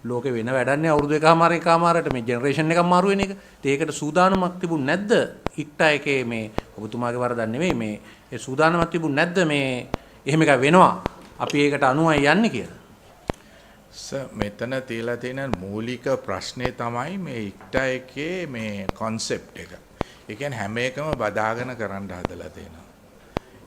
ලෝකේ වෙන වැඩන්නේ අවුරුදු එකමාරට මේ ජෙනරේෂන් එකක් මාරු වෙන එක. ඒකට සූදානමක් තිබුණ නැද්ද? ඉක්ටා එකේ මේ ඔබතුමාගේ වරදක් නෙවෙයි මේ ඒ සූදානමක් තිබුණ නැද්ද මේ එහෙම එකක් වෙනවා අපි ඒකට අනුවයි යන්නේ කියලා. මෙතන තියලා තියෙන මූලික ප්‍රශ්නේ තමයි මේ ඉක්ටා එකේ මේ concept එක. ඒ කියන්නේ හැම එකම බදාගෙන කරන්න හදලා තියෙනවා.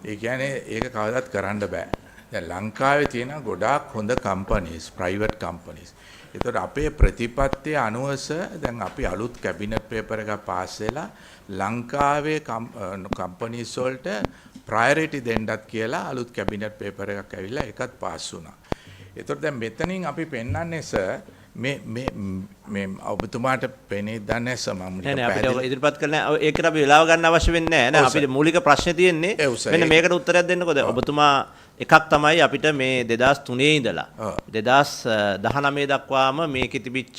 ඒ කියන්නේ ඒක කවදාවත් කරන්න බෑ. දැන් ලංකාවේ තියෙන ගොඩාක් හොඳ companies, private companies. ඒතකොට අපේ ප්‍රතිපත්තිය අනුවස දැන් අපි අලුත් කැබිනට් පේපර් එකක් පාස් වෙලා ලංකාවේ companies වලට priority දෙන්නත් කියලා අලුත් කැබිනට් පේපර් එකක් ඇවිල්ලා ඒකත් පාස් වුණා. ඒතකොට දැන් මෙතනින් අපි පෙන්වන්නේ සර් මේ ඔබතුමාට පෙනේ දන්නේ සර් මම අපිට ඉදිරිපත් කරන ඒකට අපි වෙලාව ගන්න අවශ්‍ය වෙන්නේ නැහැ නේ. අපිට මූලික ප්‍රශ්නේ තියෙන්නේ මෙන්න මේකට උත්තරයක් දෙන්නකෝ. දැන් ඔබතුමා එකක් තමයි අපිට මේ 2003 ඉඳලා 2019 දක්වාම මේකේ තිබිච්ච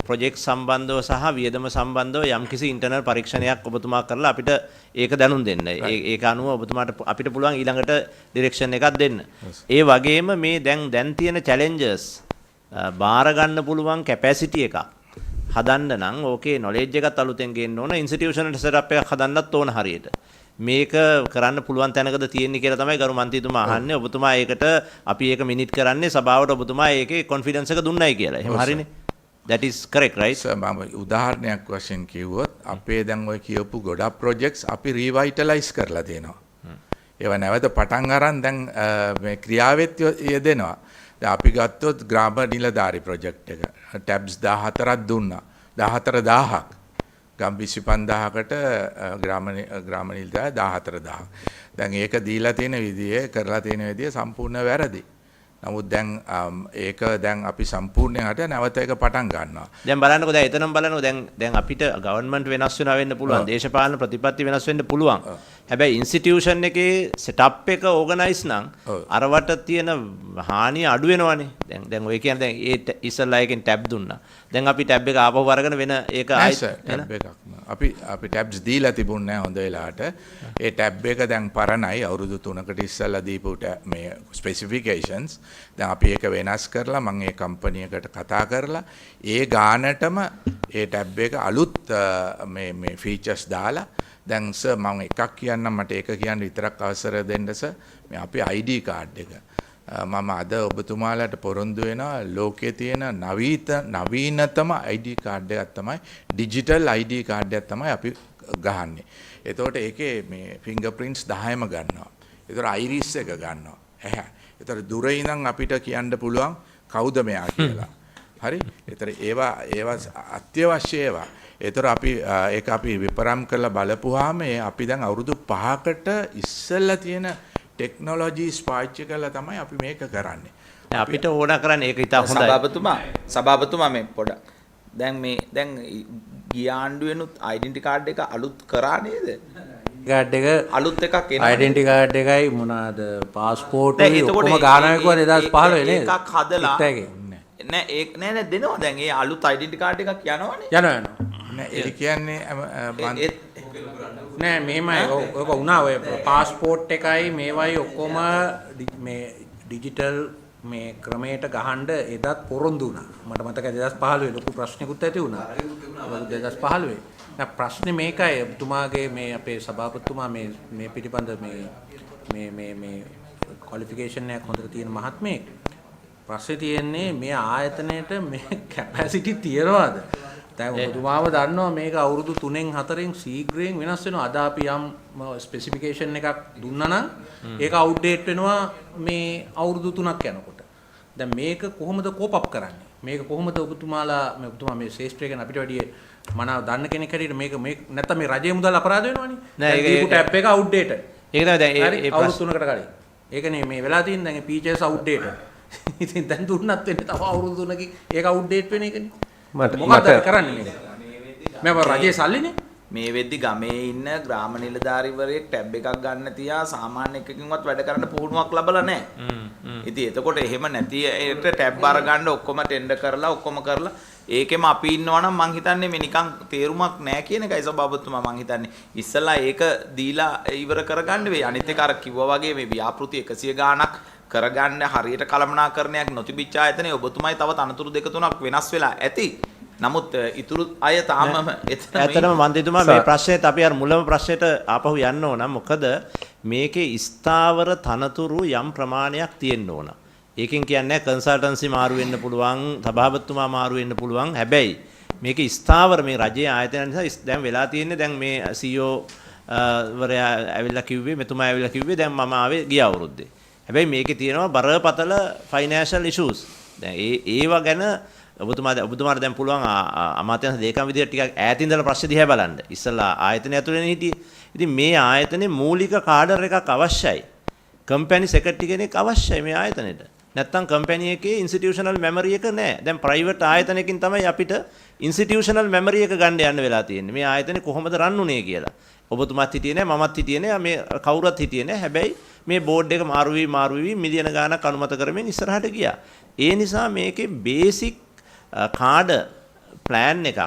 ප්‍රොජෙක්ට් සම්බන්ධව සහ වියදම සම්බන්ධව යම්කිසි ඉන්ටර්නල් පරීක්ෂණයක් ඔබතුමා කරලා අපිට ඒක දැනුම් දෙන්න. ඒක අනුව ඔබතුමාට අපිට පුළුවන් ඊළඟට ඩිරෙක්ෂන් එකක් දෙන්න. ඒ වගේම මේ දැන් තියෙන චැලෙන්ජස් බාර ගන්න පුළුවන් කැපැසිටි එකක් හදන්න නම් ඕකේ නොලෙජ් එකත් අලුතෙන් ගේන්න ඕන. ඉන්ස්ටිටියුෂනල් සෙටප් එකක් හදන්නත් ඕන හරියට. මේක කරන්න පුළුවන් තැනකද තියෙන්නේ කියලා තමයි ගරු මන්ත්‍රීතුමා අහන්නේ. ඔබතුමා ඒකට අපි ඒක මිනිට් කරන්නේ සභාවට ඔබතුමා ඒකේ කොන්ෆිඩන්ස් එක දුන්නයි කියලා. එහෙම හරිනේ. That is correct, right? මම උදාහරණයක් වශයෙන් කිව්වොත් අපේ දැන් ඔය කියපු ගොඩක් ප්‍රොජෙක්ට්ස් අපි රීවයිටලයිස් කරලා තියෙනවා. ඒවා නැවත පටන් අරන් දැන් මේ ක්‍රියාවෙත් යෙදෙනවා. දැන් අපි ගත්තොත් ග්‍රාම නිලධාරි ප්‍රොජෙක්ට් එක ටැබ්ස් 14ක් දුන්නා. 14000ක්. ගම් 25000කට ග්‍රාම නිලධාරි 14000ක්. දැන් ඒක දීලා තියෙන විදිය කරලා තියෙන විදිය සම්පූර්ණ වැරදි. නමුත් දැන් ඒක දැන් අපි සම්පූර්ණයෙන් හට නැවත ඒක පටන් ගන්නවා. දැන් බලන්නකෝ දැන් එතනම බලන්නකෝ දැන් අපිට ගවර්න්මන්ට් වෙනස් වෙන්න පුළුවන්. දේශපාලන ප්‍රතිපත්ති වෙනස් වෙන්න පුළුවන්. හැබැයි ඉන්ස්ටිටියුෂන් එකේ සෙටප් එක ඕගනයිස් නම් අරවට තියෙන හානිය අඩු වෙනවනේ. දැන් ඔය කියන්නේ දැන් ඒ ඉස්සල්ලා එකෙන් ටැබ් දුන්නා. දැන් අපි ටැබ් එක ආපහු අරගෙන වෙන ඒක ටැබ් එකක්. අපි ටැබ්ස් දීලා තිබුණේ නැහැ හොඳ වෙලාවට. ඒ ටැබ් එක දැන් පරණයි. අවුරුදු 3කට ඉස්සල්ලා දීපු මේ ස්පෙસિෆිකේෂන්ස් දැන් අපි ඒක වෙනස් කරලා මම ඒ කම්පැනි එකට කතා කරලා ඒ ගානටම ඒ ටැබ් එක අලුත් මේ ෆීචර්ස් දාලා දැන් සර් මම එකක් කියන්නම් මට ඒක කියන්න විතරක් අවසර දෙන්න සර් මේ අපේ ID කාඩ් එක මම අද ඔබතුමාලාට පොරොන්දු වෙනවා ලෝකයේ තියෙන නවීනතම ID කාඩ් එකක් තමයි ඩිජිටල් ID කාඩ් එකක් තමයි අපි ගහන්නේ. එතකොට ඒකේ මේ ෆින්ගර්ප්‍රින්ට්ස් 10ම ගන්නවා. ඒතර අයිරිස් එක ගන්නවා. ඇහැ. ඒතර දුර ඉඳන් අපිට කියන්න පුළුවන් කවුද මෙයා කියලා. හරි? ඒතර ඒවා අත්‍යවශ්‍ය ඒවා. ඒතර අපි ඒක අපි විපරම් කරලා බලපුවාම අපි දැන් අවුරුදු 5කට ඉස්සෙල්ලා තියෙන ටෙක්නොලොජිස් පාවිච්චි කරලා තමයි අපි මේක කරන්නේ. අපිට ඕන කරන්නේ ඒක ඉතින් හොඳයි. සභාපතිතුමා මේ පොඩක්. දැන් ගිය ආණ්ඩුවෙනුත් ඩෙන්ටි කාඩ් එක අලුත් කරා නේද? කාඩ් එක අලුත් එකක් එනවා. ඩෙන්ටි කාඩ් එකයි මොනවාද පාස්පෝර්ට් එකයි ඔක්කොම ගානක් වුණා 2015 නේද? එකක් හදලා නෑ දෙනවා. දැන් ඒ අලුත් ඩෙන්ටි කාඩ් එකක් යනවනේ. යනවා. නෑ ඒ කියන්නේ නෑ මෙහෙමයි ඔක වුණා ඔය පාස්පෝර්ට් එකයි මේවයි ඔක්කොම මේ ඩිජිටල් මේ ක්‍රමයට ගහන්න එදත් පොරොන්දු වුණා. මට මතකයි 2015 ලොකු ප්‍රශ්නකුත් ඇති වුණා. 2015. දැන් ප්‍රශ්නේ මේකයි ඔබතුමාගේ මේ අපේ සභාපතිතුමා මේ පිටිපන්ද මේ ක්වොලිෆිකේෂන් එකක් හොඳට තියෙන මහත්මයෙක්. ප්‍රශ්නේ තියෙන්නේ මේ ආයතනයේට මේ කැපැසිටි තියනවාද? දැන් ඔබතුමාව දන්නවා මේක අවුරුදු 3න් 4න් ශීඝ්‍රයෙන් වෙනස් වෙනවා. අද අපි යම් ස්පෙસિෆිකේෂන් එකක් දුන්නා නම් ඒක අවුට්ඩේට් වෙනවා මේ අවුරුදු 3ක් යනකොට. දැන් මේක කොහොමද කෝප් අප් කරන්නේ? මේක කොහොමද ඔබතුමා මේ ශේෂ්ත්‍රය ගැන අපිට වැඩිය මනාව දන්න කෙනෙක් හැටියට මේක නැත්තම් මේ රජයේ මුදල් අපරාධ වෙනවනේ. නෑ ඒක ටැප් එක අවුට්ඩේට්. ඒක තමයි දැන් ඒ අවුරුදු 3කට කලින්. ඒකනේ මේ වෙලා තියෙන දැන් පීචර්ස් අවුට්ඩේට්. ඉතින් දැන් දුන්නත් වෙන්නේ තව අවුරුදු 3කින් ඒක අවුට්ඩේට් වෙන එකනේ. මොකක්ද කරන්නේ මේක? මේ රජයේ සල්ලිනේ. මේ වෙද්දි ගමේ ඉන්න ග්‍රාම නිලධාරිවරයෙක් ටැබ් එකක් ගන්න තියා සාමාන්‍ය එකකින්වත් වැඩ කරන්න පුහුණුවක් ලැබලා නැහැ. ඉතින් එතකොට එහෙම නැති ඒකට ටැබ් අර ගන්න ඔක්කොම ටෙන්ඩර් කරලා ඔක්කොම කරලා ඒකෙම අපි ඉන්නවා නම් මං හිතන්නේ මේ නිකන් තේරුමක් නැහැ කියන එකයි සභාපතිතුමා මං හිතන්නේ. ඉස්සලා ඒක දීලා ඉවර කරගන්න වෙයි. අනිත් එක අර කිව්වා වගේ මේ ව්‍යාපෘති 100 ගාණක් කරගන්න හරියට කළමනාකරණයක් නොතිබිච්ච ආයතනයේ ඔබතුමයි තව තනතුරු දෙක තුනක් වෙනස් වෙලා ඇති. නමුත් ඉතුරු අය තාම ඇත්තටම මන්ත්‍රීතුමා මේ ප්‍රශ්නේත් අපි අර මුලම ප්‍රශ්නෙට ආපහු යන්න ඕන. මොකද මේකේ ස්ථාවර තනතුරු යම් ප්‍රමාණයක් තියෙන්න ඕන. ඒකෙන් කියන්නේ කන්සල්ටන්සි මාරු වෙන්න පුළුවන්, සභාපතිතුමා මාරු වෙන්න පුළුවන්. හැබැයි මේකේ ස්ථාවර මේ රජයේ ආයතන නිසා දැන් වෙලා තියෙන්නේ දැන් මේ CEO වරයා ඇවිල්ලා කිව්වේ මෙතුමා ඇවිල්ලා කිව්වේ දැන් මම ආවේ ගිය අවුරුද්දේ. හැබැයි මේකේ තියෙනවා බරපතල ෆයිනෑන්ෂල් ඉෂුස්. දැන් ඒවා ගැන ඔබතුමාට දැන් පුළුවන් අමාත්‍යාංශ දේකම් විදියට ටිකක් ඈත ඉඳලා ප්‍රශ්න දිහා බලන්න. ඉස්සලා ආයතනය ඇතුළේනේ හිටියේ. ඉතින් මේ ආයතනේ මූලික කාඩර් එකක් අවශ්‍යයි. කම්පැනි සෙක්‍රටරි කෙනෙක් අවශ්‍යයි මේ ආයතනෙට. නැත්තම් කම්පැනි එකේ ඉන්ස්ටිටියුෂනල් මෙමරි එක නැහැ. දැන් ප්‍රයිවට් ආයතනයකින් තමයි අපිට ඉන්ස්ටිටියුෂනල් මෙමරි එක ගන්න යන්න වෙලා තියෙන්නේ. මේ ආයතනේ කොහොමද රන් උනේ කියලා. ඔබතුමාත් හිටියේ නැහැ, මමත් හිටියේ නැහැ, මේ කවුරුත් හිටියේ නැහැ. හැබැයි මේ බෝඩ් එක මාරු වී මිලියන ගාණක් අනුමත කරමින් ඉස්සරහට ගියා. ඒ නිසා මේකේ බේසික් කාඩ ප්ලෑන් එකක්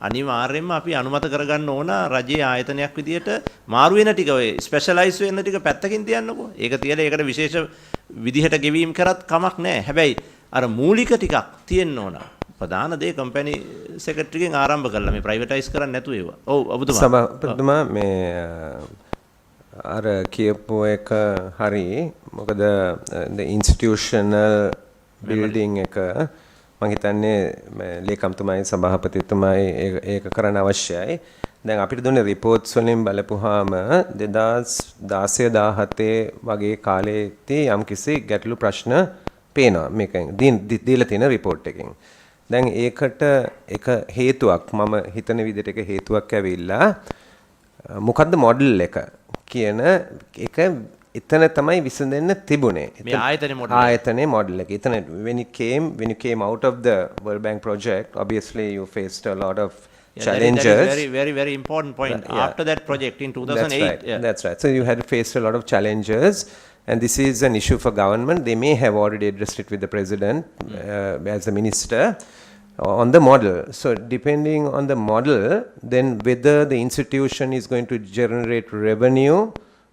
අනිවාර්යයෙන්ම අපි අනුමත කරගන්න ඕන රජයේ ආයතනයක් විදියට මාරු වෙන ටික ඔය ස්පෙෂලායිස් වෙන ටික පැත්තකින් තියන්නකෝ. ඒක තියලා ඒකට විශේෂ විදිහට ගෙවීම් කරත් කමක් නැහැ. හැබැයි අර මූලික ටිකක් තියෙන්න ඕන. ප්‍රධාන දේ කම්පැනි සෙක්‍රටරිගෙන් ආරම්භ කළා මේ ප්‍රයිවටයිස් කරන්න නැතුව ඒවා. ඔව් ඔබතුමා. සභාපතිතුමා මේ අර කියපු එක හරි. මොකද the institutional building එක මම හිතන්නේ ලේකම්තුමායි සභාපතිතුමායි ඒක කරන්න අවශ්‍යයි. දැන් අපිට දුන්නේ රිපෝට්ස් වලින් බලපුවාම 2016 17 වගේ කාලේදී යම්කිසි ගැටලු ප්‍රශ්න පේනවා මේකෙන් දීලා තියෙන රිපෝට් එකෙන්. දැන් ඒකට එක හේතුවක් මම හිතන විදිහට එක හේතුවක් ඇවිල්ලා මොකද්ද මොඩල් එක කියන එක එතන තමයි විසඳෙන්න තිබුණේ. මේ ආයතනේ මොඩල් ආයතනේ මොඩල් එක. එතන when you came out of the World Bank project, obviously you faced a lot of challenges. That is very important point. After that project in 2008. That's right. So you had faced a lot of challenges, and this is an issue for government. They may have already addressed it with the president as a minister on the model. So depending on the model, then whether the institution is going to generate revenue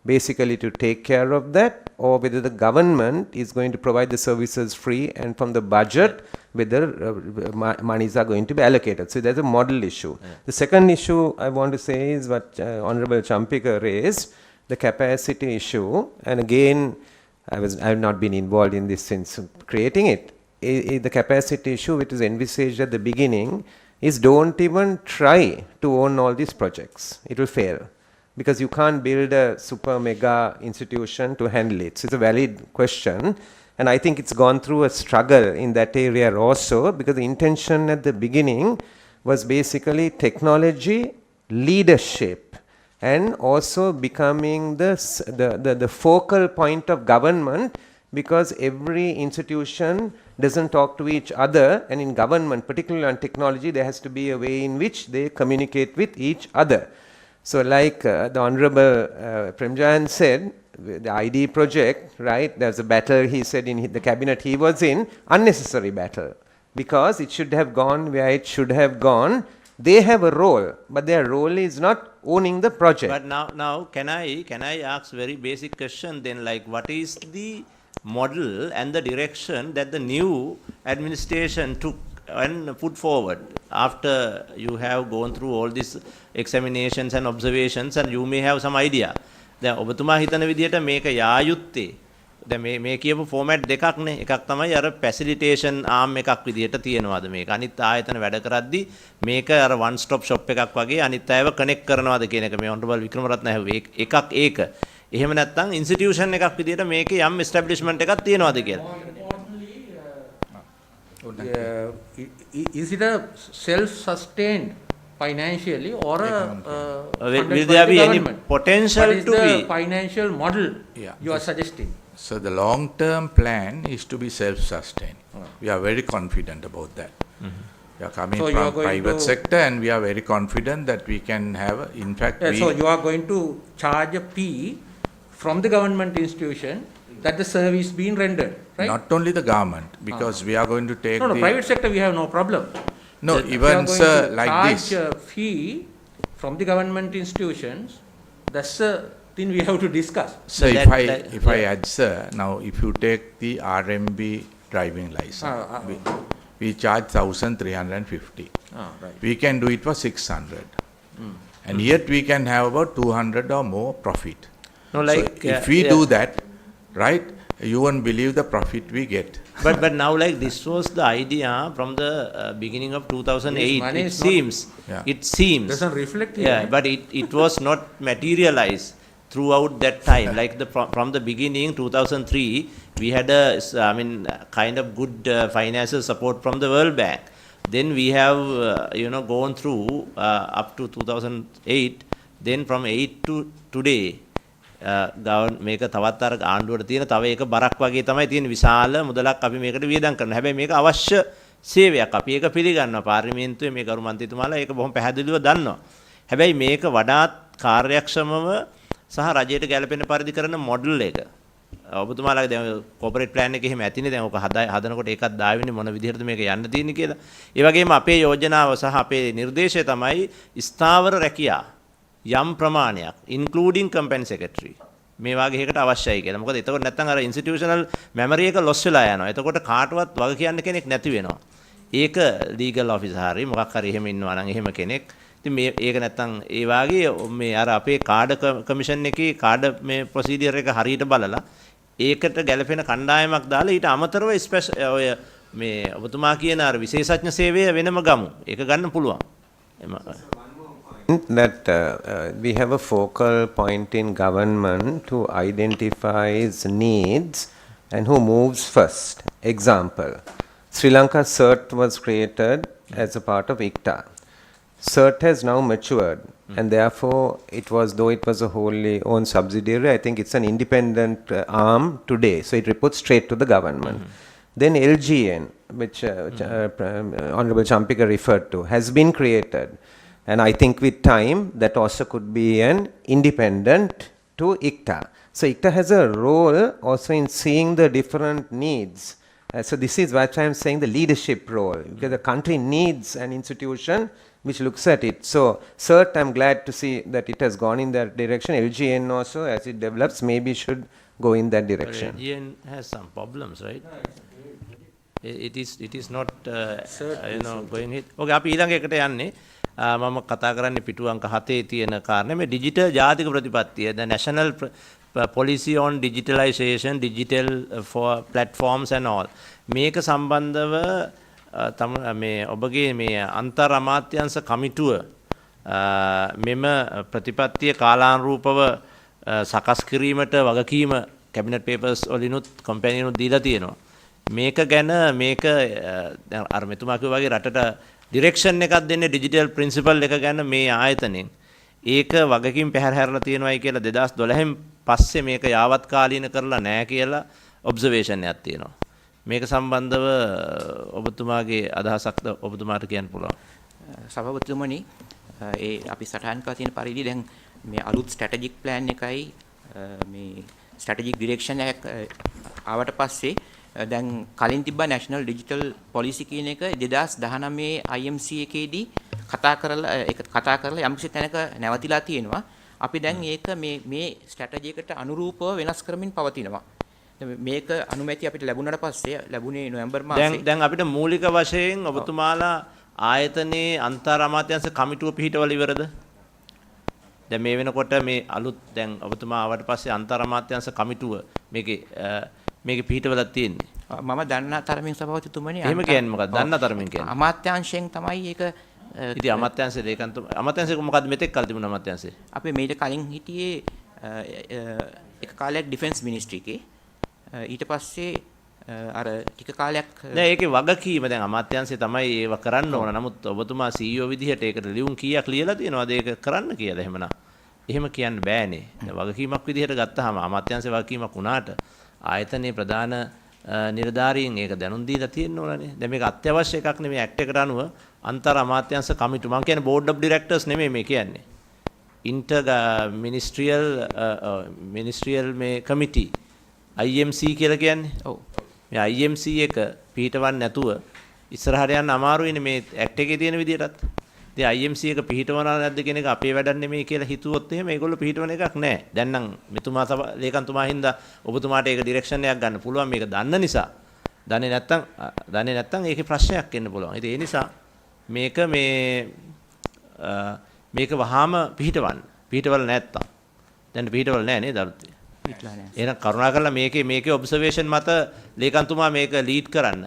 basically to take care of that, or whether the government is going to provide the services free, and from the budget whether monies are going to be allocated. So there's a model issue. The second issue I want to say is what Honorable Champika raised, the capacity issue. And again, I have not been involved in this since creating it. The capacity issue which is envisaged at the beginning is don't even try to own all these projects. It will fail. Because you can't build a super mega institution to handle it. So it's a valid question. And I think it's gone through a struggle in that area also, because the intention at the beginning was basically technology, leadership, and also becoming the focal point of government, because every institution doesn't talk to each other, and in government, particularly on technology, there has to be a way in which they communicate with each other. So like the Honorable Premjayan said, the ID project, right, there's a battle, he said, in the cabinet he was in, unnecessary battle, because it should have gone where it should have gone. They have a role, but their role is not owning the project. But now can I ask very basic question then, like what is the model and the direction that the new administration took and put forward after you have gone through all these examinations and observations, and you may have some idea. දැන් ඔබතුමා හිතන විදිහට මේක යා යුත්තේ දැන් මේ කියපු ෆෝමැට් දෙකක් නේ. එකක් තමයි අර ෆැසිලිටේෂන් ආම් එකක් විදිහට තියෙනවාද මේක. අනිත් ආයතන වැඩ කරද්දි මේක අර වන් ස්ටොප් ෂොප් එකක් වගේ අනිත් අයව කනෙක්ට් කරනවාද කියන එක මේ ඔන්රබල් වික්‍රමරත්න ඇහුවේ. එකක් ඒක. එහෙම නැත්නම් ඉන්ස්ටිටියුෂන් එකක් විදිහට මේකේ යම් එස්ටැබ්ලිෂ්මන්ට් එකක් තියෙනවාද කියලා. Is it a self-sustained financially or will there be any potential what is to the be financial model you are suggesting? So the long-term plan is to be self-sustained. We are very confident about that. We are coming from private sector, and we are very confident that we can have, in fact, so you are going to charge a fee from the government institution that the service being rendered, right? Not only the government, because we are going to take private sector we have no problem. No, even sir, like this. Charge a fee from the government institutions, that's a thing we have to discuss. So if I add, sir, now if you take the RMB driving license, we charge 1,350. Right. We can do it for 600. And yet we can have about 200 or more profit. No, like so if we do that, right, you won't believe the profit we get. But now, like, this was the idea from the beginning of 2008. It seems doesn't reflect here. Yeah, but it was not materialized throughout that time. Like from the beginning, 2003, we had kind of good financial support from the World Bank. Then we have gone through up to 2008. Then from 8 to today. මේක තවත් අර ආණ්ඩුවට තියෙන තව එක බරක් වගේ තමයි තියෙන විශාල මුදලක් අපි මේකට වියදම් කරනවා. හැබැයි මේක අවශ්‍ය සේවයක්. අපි ඒක පිළිගන්නවා. පාර්ලිමේන්තුවේ මේ ගරු මන්ත්‍රීතුමාලා ඒක බොහොම පැහැදිලිව දන්නවා. හැබැයි මේක වඩාත් කාර්යක්ෂමව සහ රජයට ගැළපෙන පරිදි කරන මොඩල් එක. ඔබතුමාලාගේ දැන් කෝපරේට් ප්ලෑන් එක එහෙම ඇතිනේ. දැන් ඔක හදනකොට ඒකත් දාවෙන්නේ මොන විදිහටද මේක යන්න තියෙන්නේ කියලා. ඒ වගේම අපේ යෝජනාව සහ අපේ නිර්දේශය තමයි ස්ථාවර රැකියා යම් ප්‍රමාණයක් including company secretary මේ වගේ එකකට අවශ්‍යයි කියලා. මොකද එතකොට නැත්තම් අර ඉන්ස්ටිටියුෂනල් මෙමරි එක ලොස් වෙලා යනවා. එතකොට කාටවත් වග කියන්න කෙනෙක් නැති වෙනවා. ඒක ලීගල් ඔෆිසර් හරි මොකක් හරි එහෙම ඉන්නවා නම් එහෙම කෙනෙක්. ඉතින් මේ ඒක නැත්තම් ඒ වාගේ මේ අර අපේ කාඩ කමිෂන් එකේ කාඩ මේ ප්‍රොසීඩියර් එක හරියට බලලා ඒකට ගැලපෙන කණ්ඩායමක් දාලා ඊට අමතරව ඔය මේ ඔබතුමා කියන අර විශේෂඥ සේවය වෙනම ගමු. ඒක ගන්න පුළුවන්. That we have a focal point in government to identify its needs and who moves first. Example, Sri Lanka CERT was created as a part of ICTA. CERT has now matured and therefore though it was a wholly owned subsidiary, I think it's an independent arm today, so it reports straight to the government. Then LGN, which Honorable Champika referred to, has been created. And I think with time, that also could be an independent to ICTA. So ICTA has a role also in seeing the different needs. So this is what I am saying, the leadership role. Because the country needs an institution which looks at it. So CERT, I'm glad to see that it has gone in that direction. LGN also, as it develops, maybe should go in that direction. LGN has some problems, right? It is not going hit. Okay, අපි ඊළඟ එකට යන්නේ. මම කතා කරන්නේ පිටු අංක 7 තියෙන කාරණේ මේ ඩිජිටල් ජාතික ප්‍රතිපත්තිය, the national policy on digitalization, digital for platforms and all. මේක සම්බන්ධව මේ ඔබගේ මේ අන්තර් අමාත්‍යාංශ කමිටුව මෙම ප්‍රතිපත්තිය කාලානුරූපව සකස් කිරීමට වගකීම කැබිනට් පේපර්ස් වලිනුත් කම්පැනිනුත් දීලා තියෙනවා. මේක ගැන මේක දැන් අර මෙතුමා කිව්වා වගේ රටට ඩිරෙක්ෂන් එකක් දෙන්නේ ඩිජිටල් ප්‍රින්සිපල් එක ගැන මේ ආයතනෙන්. ඒක වගකීම් පැහැර හැරලා තියෙනවායි කියලා 2012න් පස්සේ මේක යාවත් කාලීන කරලා නැහැ කියලා ඔබ්සර්වේෂන් එකක් තියෙනවා. මේක සම්බන්ධව ඔබතුමාගේ අදහසක්ද ඔබතුමාට කියන්න පුළුවන්? සභාපතිතුමනි, ඒ අපි සටහන් කරලා තියෙන පරිදි දැන් මේ අලුත් ස්ට්‍රැටජික් ප්ලෑන් එකයි මේ ස්ට්‍රැටජික් ඩිරෙක්ෂන් එක ආවට පස්සේ දැන් කලින් තිබ්බා නැෂනල් ඩිජිටල් පොලිසි කියන එක 2019 IMC එකේදී කතා කරලා යම්කිසි තැනක නැවතිලා තියෙනවා. අපි දැන් ඒක මේ ස්ට්‍රැටජි එකට අනුරූපව වෙනස් කරමින් පවතිනවා. මේක අනුමැතිය අපිට ලැබුණාට පස්සේ ලැබුණේ නොවැම්බර් මාසයේ. දැන් අපිට මූලික වශයෙන් ඔබතුමාලා ආයතනයේ අන්තර් අමාත්‍යාංශ කමිටුව පිහිටවල ඉවරද? දැන් මේ වෙනකොට මේ අලුත් දැන් ඔබතුමා ආවට පස්සේ අන්තර් අමාත්‍යාංශ කමිටුව මේකේ පිහිටවල තියෙන්නේ. මම දන්න තරමින් සභාපතිතුමනි. එහෙම කියන්නේ මොකක්ද? දන්න තරමින් කියන්නේ. අමාත්‍යාංශයෙන් තමයි ඒක. ඉතින් අමාත්‍යාංශයේ ලේකම්තුමා අමාත්‍යාංශේ මොකද්ද මෙතෙක් කල් තිබුණ අමාත්‍යාංශේ? අපි මේක කලින් හිටියේ එක කාලයක් ඩිෆෙන්ස් මිනිස්ට්‍රි එකේ. ඊට පස්සේ අර ටික කාලයක් නෑ ඒකේ වගකීම දැන් අමාත්‍යාංශය තමයි ඒව කරන්න ඕන. නමුත් ඔබතුමා CEO විදිහට ඒකට ලියුම් කීයක් ලියලා තියෙනවද ඒක කරන්න කියලා? එහෙමනම් එහෙම කියන්න බෑනේ. දැන් වගකීමක් විදිහට ගත්තාම අමාත්‍යාංශයේ වගකීමක් වුණාට ආයතනයේ ප්‍රධාන නිලධාරීන් ඒක දැනුම් දීලා තියෙන්න ඕනනේ. දැන් මේක අත්‍යවශ්‍ය එකක් නෙමෙයි ඇක්ට් එකට අනුව අන්තර් අමාත්‍යාංශ කමිටු. මම කියන්නේ බෝඩ් ඔෆ් ඩිරෙක්ටර්ස් නෙමෙයි මේ කියන්නේ. ඉන්ටර් මිනිස්ට්‍රියල් මේ කමිටි IMC කියලා කියන්නේ. ඔව්. මේ IMC එක පිහිටවන්න නැතුව ඉස්සරහට යන්න අමාරුයිනේ මේ ඇක්ට් එකේ තියෙන විදිහටත්. ඉතින් IMC එක පිහිටවනවා නැද්ද කියන එක අපේ වැඩක් නෙමෙයි කියලා හිතුවොත් එහෙම ඒගොල්ලෝ පිහිටවන එකක් නෑ. දැන් නම් මෙතුමා ලේකම්තුමා හින්දා ඔබතුමාට ඒක ඩිරෙක්ෂන් එකක් ගන්න පුළුවන් මේක දන්න නිසා. දන්නේ නැත්තම් ඒකේ ප්‍රශ්නයක් එන්න පුළුවන්. ඉතින් ඒ නිසා මේක වහාම පිහිටවල නැත්තම්. දැන් පිහිටවල නෑ නේද අලුත්? එහෙනම් කරුණාකරලා මේකේ ඔබ්සර්වේෂන් මත ලේකම්තුමා මේක ලීඩ් කරන්න.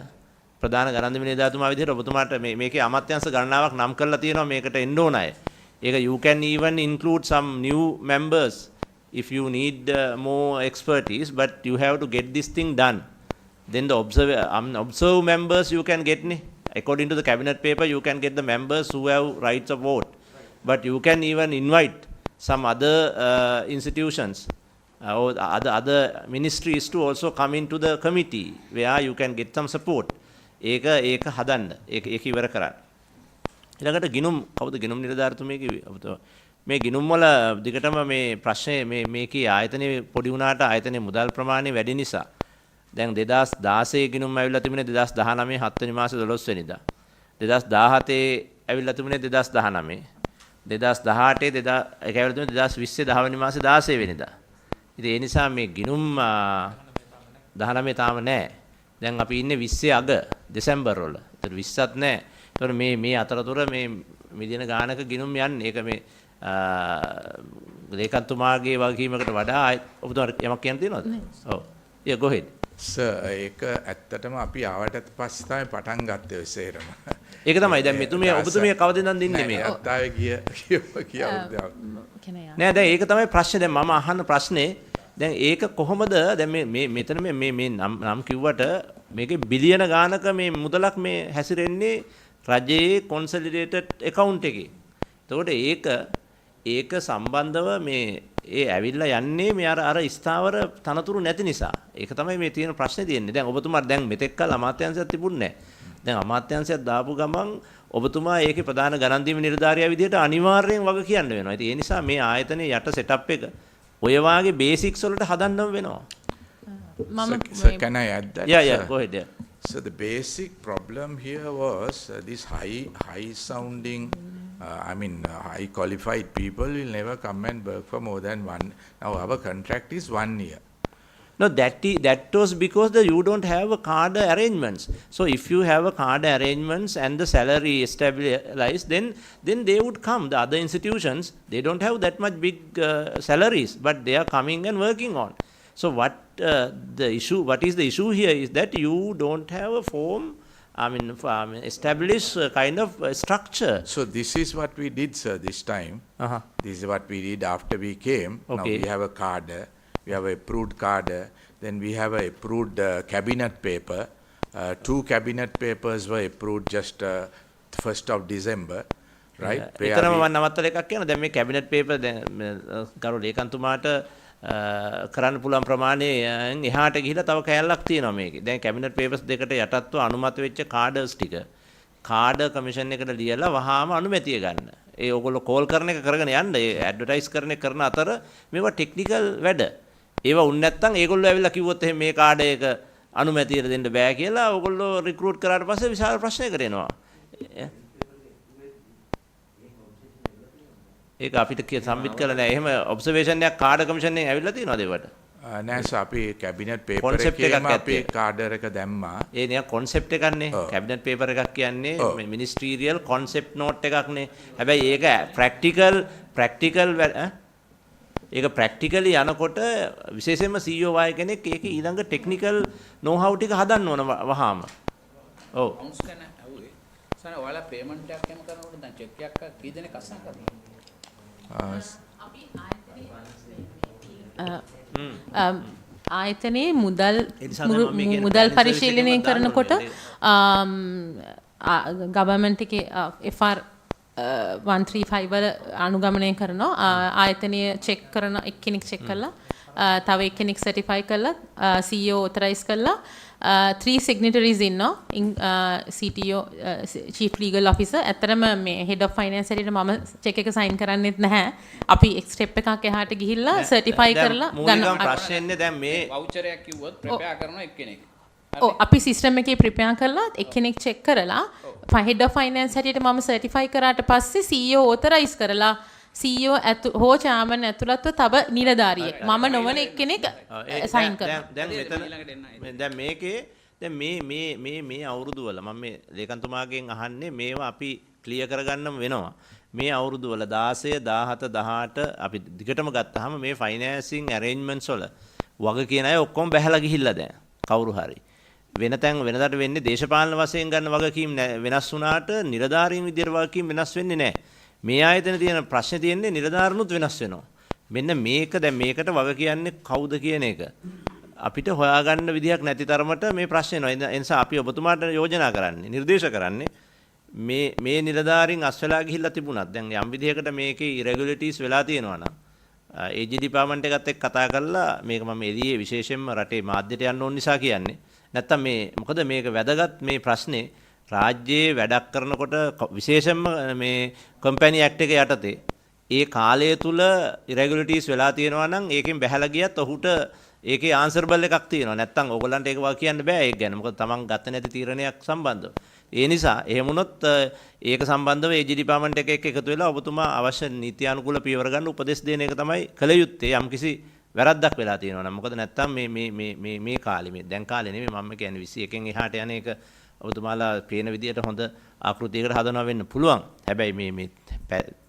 ප්‍රධාන ගණන්දිම නිලධාරිතුමා විදිහට ඔබතුමාට මේකේ අමාත්‍යාංශ ගණනාවක් නම් කරලා තියෙනවා මේකට එන්න ඕන අය. ඒක you can even include some new members if you need more expertise, but you have to get this thing done. Then the observe members you can get ne. According to the cabinet paper you can get the members who have rights of vote. But you can even invite some other institutions or other ministries to also come into the committee where you can get some support. ඒක හදන්න. ඒක ඉවර කරන්න. ඊළඟට ගිනුම් කවුද ගිනුම් නිලධාරිතුමේ කිව්වේ? මේ ගිනුම් වල දිගටම මේ ප්‍රශ්නේ මේකේ ආයතනයේ පොඩි වුණාට ආයතනයේ මුදල් ප්‍රමාණය වැඩි නිසා දැන් 2016 ගිනුම් ඇවිල්ලා තිබුණේ 2019 7 වෙනි මාසේ 12 වෙනිදා. 2017 ඇවිල්ලා තිබුණේ 2019. 2018 ඒක ඇවිල්ලා තිබුණේ 2020 10 වෙනි මාසේ 16 වෙනිදා. ඉතින් ඒ නිසා මේ ගිනුම් 19 තාම නැහැ. දැන් අපි ඉන්නේ 20 අග දෙසැම්බර් වල. ඒතර 20ත් නැහැ. ඒතර මේ අතරතුර මේ මිලියන ගානක ගිණුම් යන්නේ. ඒක මේ ලේකම්තුමාගේ වගකීමකට වඩා ඔබතුමාට යමක් කියන්න තියෙනවද? ඔව්. Yeah, go ahead. ඒක ඇත්තටම අපි ආවට පස්සේ තමයි පටන් ගත්තේ ඔය සේරම. ඒක තමයි දැන් මෙතුමිය ඔබතුමිය කවද ඉඳන් දින්නේ මේ? අත්තාවේ ගිය නෑ දැන් ඒක තමයි ප්‍රශ්නේ. දැන් මම අහන ප්‍රශ්නේ දැන් ඒක කොහොමද දැන් මේ මෙතන මේ නම් කිව්වට මේකේ බිලියන ගානක මේ මුදලක් මේ හැසිරෙන්නේ රජයේ කොන්සොලිඩේටඩ් account එකේ. එතකොට ඒක සම්බන්ධව මේ ඇවිල්ලා යන්නේ මේ අර ස්ථාවර තනතුරු නැති නිසා. ඒක තමයි මේ තියෙන ප්‍රශ්නේ තියෙන්නේ. දැන් ඔබතුමාට දැන් මෙතෙක් කල අමාත්‍යාංශයක් තිබුණේ නැහැ. දැන් අමාත්‍යාංශයක් දාපු ගමන් ඔබතුමා ඒකේ ප්‍රධාන ගණන් දීම නිලධාරියා විදිහට අනිවාර්යෙන් වග කියන්න වෙනවා. ඉතින් ඒ නිසා මේ ආයතනයේ යට සෙටප් එක ඔය වාගේ බේසික්ස් වලට හදන්නම වෙනවා. So can I add that? Yeah, go ahead. Yeah. So the basic problem here was this high sounding, high qualified people will never come and work for more than one. Now our contract is 1 year. No, that was because you don't have a card arrangements. So if you have a card arrangements and the salary stabilized, then they would come. The other institutions, they don't have that much big salaries, but they are coming and working on. So what is the issue here is that you don't have a form, established kind of structure. So this is what we did, sir, this time. This is what we did after we came. Okay. Now we have a card, we have a approved card, then we have a approved cabinet paper. 2 cabinet papers were approved just 1st of December, right? එතරම් මම නවත්තලා එකක් කියනවා. දැන් මේ කැබිනට් පේපර් දැන් කරු ලේකම්තුමාට කරන්න පුළුවන් ප්‍රමාණයෙන් එහාට ගිහිලා තව කෑල්ලක් තියෙනවා මේකේ. දැන් කැබිනට් පේපර්ස් දෙකට යටත්ව අනුමත වෙච්ච කාඩර්ස් ටික කාඩර් කමිෂන් එකට ලියලා වහාම අනුමැතිය ගන්න. ඒ ඕගොල්ලෝ කෝල් කරන එක කරගෙන යන්න. ඒ ඇඩ්වර්ටයිස් කරන එක කරන අතර මේවා ටෙක්නිකල් වැඩ. ඒවා උන් නැත්තම් ඒගොල්ලෝ ඇවිල්ලා කිව්වොත් එහෙනම් මේ කාඩ් එක අනුමැතියට දෙන්න බෑ කියලා ඕගොල්ලෝ රික්‍රූට් කරාට පස්සේ විශාල ප්‍රශ්නයකට එනවා. ඒක අපිට සම්මිට් කරලා නැහැ. එහෙම ඔබ්සර්වේෂන් එකක් කාඩර් කමිෂන් එකෙන් ඇවිල්ලා තියෙනවද ඒවට? නෑ සර් අපි කැබිනට් පේපර් එකේම අපි කාඩර් එක දැම්මා. ඒ නිකන් කොන්සෙප්ට් එකක්නේ. කැබිනට් පේපර් එකක් කියන්නේ මිනිස්ට්‍රීරියල් කොන්සෙප්ට් නෝට් එකක් නේ. හැබැයි ඒක ප්‍රැක්ටිකල් ඒක ප්‍රැක්ටිකලි යනකොට විශේෂයෙන්ම CEO වාය කෙනෙක් ඒක ඊළඟ ටෙක්නිකල් නෝ-හව් ටික හදන්න ඕන වහාම. ඔව්. අවුන්ස් කරන ඇහුවේ. සර් ඔයාලා පේමන්ට් එකක් එම කරනකොට දැන් චෙක් එකක් කී දෙනෙක් අස්සම් කරනවා? ආයතනයේ මුදල් පරිශීලනය කරනකොට ගවර්න්මන්ට් එකේ FR 135 වල අනුගමනය කරනවා. ආයතනය චෙක් කරන එක්කෙනෙක් චෙක් කරලා තව එක්කෙනෙක් සර්ටිෆයි කරලා CEO ඔතරයිස් කරලා 3 signatories ඉන්නවා. CTO Chief Legal Officer. ඇත්තටම මේ Head of Finance හැටියට මම චෙක් එක සයින් කරන්නෙත් නැහැ. අපි ස්ටෙප් එකක් එහාට ගිහිල්ලා සර්ටිෆයි කරලා ගන්න. ප්‍රශ්නේ දැන් මේ වවුචර් එකක් කිව්වොත් ප්‍රෙපෙයාර් කරනවා එක්කෙනෙක්. ඔව් අපි සිස්ටම් එකේ ප්‍රෙපෙයාර් කරලා එක්කෙනෙක් චෙක් කරලා Head of Finance හැටියට මම සර්ටිෆයි කරාට පස්සේ CEO ඔතරයිස් කරලා CEO හෝ චාමන් ඇතුළත්ව තව නිලධාරියෙක් මම නොවන එක්කෙනෙක් සයින් කරනවා. දැන් මේකේ දැන් මේ අවුරුදු වල මම මේ ලේකම්තුමාගෙන් අහන්නේ මේවා අපි ක්ලියර් කරගන්නම වෙනවා. මේ අවුරුදු වල 16 17 18 අපි දිගටම ගත්තාම මේ ෆයිනෑන්සින් ඇරේන්ජ්මන්ට්ස් වල වග කියන අය ඔක්කොම බැහැලා ගිහිල්ලා දැන් කවුරු හරි වෙනතෙන් වෙනදාට වෙන්නේ දේශපාලන වශයෙන් ගන්න වගකීම් වෙනස් වුණාට නිලධාරීන් විදියට වගකීම් වෙනස් වෙන්නේ නැහැ. මේ ආයතන තියෙන ප්‍රශ්නේ තියෙන්නේ නිලධාරනුත් වෙනස් වෙනවා. මෙන්න මේක දැන් මේකට වග කියන්නේ කවුද කියන එක අපිට හොයාගන්න විදියක් නැති තරමට මේ ප්‍රශ්නේ එනවා. ඒ නිසා අපි ඔබතුමාට යෝජනා කරන්නේ නිර්දේශ කරන්නේ මේ නිලධාරීන් අස්වැලා ගිහිල්ලා තිබුණත් දැන් යම් විදියකට මේකේ ඉරෙගුලරිටිස් වෙලා තියෙනවා නම් AG ඩිපාර්ට්මන්ට් එකත් එක්ක කතා කරලා මේක මම එළියේ විශේෂයෙන්ම රටේ මාධ්‍යට යන්න ඕන නිසා කියන්නේ. නැත්තම් මේ මොකද මේක වැදගත් මේ ප්‍රශ්නේ රාජ්‍යයේ වැඩක් කරනකොට විශේෂයෙන්ම මේ කම්පැනි ඇක්ට් එක යටතේ ඒ කාලය තුල ඉරෙගුලරිටිස් වෙලා තියෙනවා නම් ඒකෙන් බැහැලා ගියත් ඔහුට ඒකේ ආන්සරබල් එකක් තියෙනවා. නැත්තම් ඕගොල්ලන්ට ඒක වා කියන්න බෑ ඒක ගැන. මොකද තමන් ගත්ත නැති තීරණයක් සම්බන්ධව. ඒ නිසා එහෙම වුණොත් ඒක සම්බන්ධව AG ඩිපාර්ට්මන්ට් එක එක්ක එකතු වෙලා ඔබතුමා අවශ්‍ය නීතියානුකූල පියවර ගන්න උපදෙස් දෙන එක තමයි කළ යුත්තේ. යම්කිසි වැරද්දක් වෙලා තියෙනවා නම්. මොකද නැත්තම් මේ කාලේ මේ දැන් කාලේ නෙමෙයි මම කියන්නේ 21න් එහාට යන එක ඔබතුමාලා පේන විදියට හොඳ ආකෘතියකට හදනවා වෙන්න පුළුවන්. හැබැයි මේ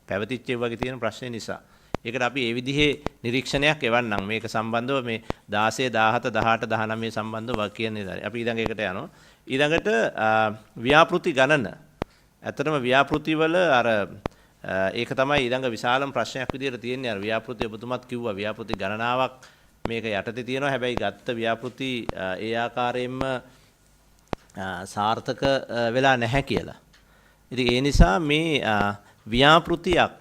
පැවතිච්ච වගේ තියෙන ප්‍රශ්නේ නිසා ඒකට අපි ඒ විදිහේ නිරීක්ෂණයක් එවන්නම්. මේක සම්බන්ධව මේ 16, 17, 18, 19 සම්බන්ධව කියන්නේ. අපි ඊළඟ එකට යනවා. ඊළඟට ව්‍යාපෘති ගණන. ඇත්තටම ව්‍යාපෘති වල අර ඒක තමයි ඊළඟ විශාලම ප්‍රශ්නයක් විදිහට තියෙන්නේ. අර ව්‍යාපෘති ඔබතුමත් කිව්වා ව්‍යාපෘති ගණනාවක් මේක යටතේ තියෙනවා. හැබැයි ගත්ත ව්‍යාපෘති ඒ ආකාරයෙන්ම සාර්ථක වෙලා නැහැ කියලා. ඉතින් ඒ නිසා මේ ව්‍යාපෘතියක්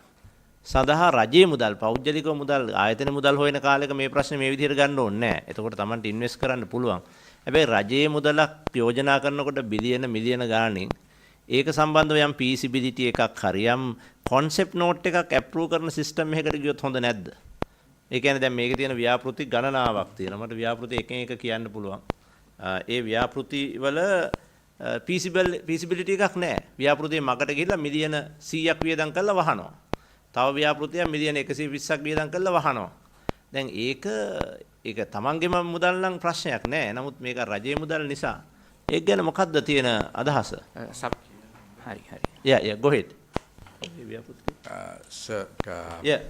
සඳහා රජයේ මුදල්, පෞද්ගලික මුදල්, ආයතන මුදල් හොයන කාලෙක මේ ප්‍රශ්නේ මේ විදිහට ගන්න ඕනේ නැහැ. එතකොට Tamanට ඉන්වෙස්ට් කරන්න පුළුවන්. හැබැයි රජයේ මුදලක් යෝජනා කරනකොට බිලියන මිලියන ගාණින් ඒක සම්බන්ධව යම් feasibility එකක් හරි යම් concept note එකක් approve කරන system එකකට ගියොත් හොඳ නැද්ද? ඒ කියන්නේ දැන් මේකේ තියෙන ව්‍යාපෘති ගණනාවක් තියෙනවා. මට ව්‍යාපෘති එකෙන් එක කියන්න පුළුවන්. ඒ ව්‍යාපෘති වල feasibility එකක් නැහැ. ව්‍යාපෘතියේ මගට ගිහිල්ලා මිලියන 100ක් වියදම් කරලා වහනවා. තව ව්‍යාපෘතියක් මිලියන 120ක් වියදම් කරලා වහනවා. දැන් ඒක තමන්ගේම මුදල් නම් ප්‍රශ්නයක් නෑ. නමුත් මේක රජයේ මුදල් නිසා. ඒක ගැන මොකක්ද තියෙන අදහස? හරි. Yeah, go ahead. Sir, yeah.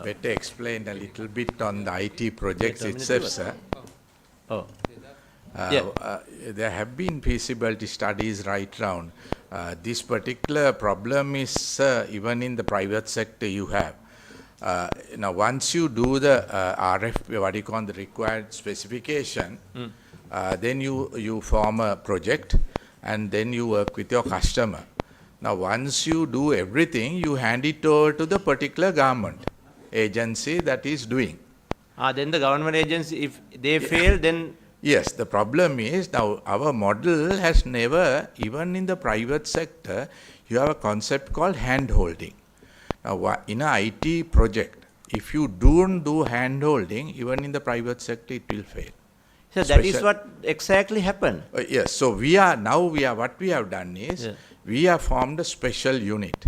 Better explain a little bit on the IT projects itself, sir. There have been feasibility studies right round. This particular problem is even in the private sector you have. Now, once you do the RFP, what you call the required specification, then you form a project and then you work with your customer. Now, once you do everything, you hand it over to the particular government agency that is doing. Then the government agency, if they fail, then... Yes, the problem is now our model has never, even in the private sector, you have a concept called hand-holding. Now, in an IT project, if you don't do hand-holding, even in the private sector, it will fail. So that is what exactly happened. Yes, so what we have done is, we have formed a special unit,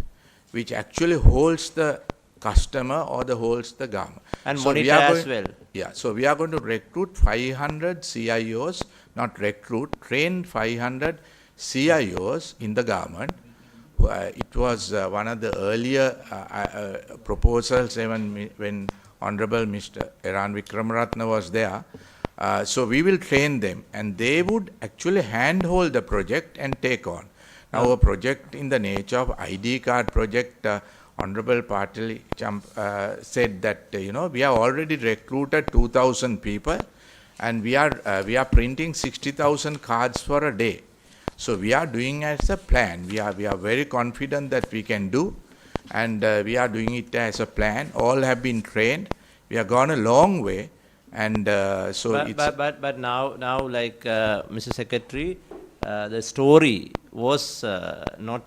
which actually holds the customer or holds the government. And monitor as well. Yeah, so we are going to recruit 500 CIOs, not recruit, train 500 CIOs in the government. It was one of the earlier proposals even when Honorable Mr. Eran Wickramaratne was there. So we will train them and they would actually handhold the project and take on. Now a project in the nature of ID card project, Honorable Patil said that we have already recruited 2,000 people and we are printing 60,000 cards for a day. So we are doing as a plan. We are very confident that we can do, and we are doing it as a plan. All have been trained. We have gone a long way, and But now, like Mr. Secretary, the story was not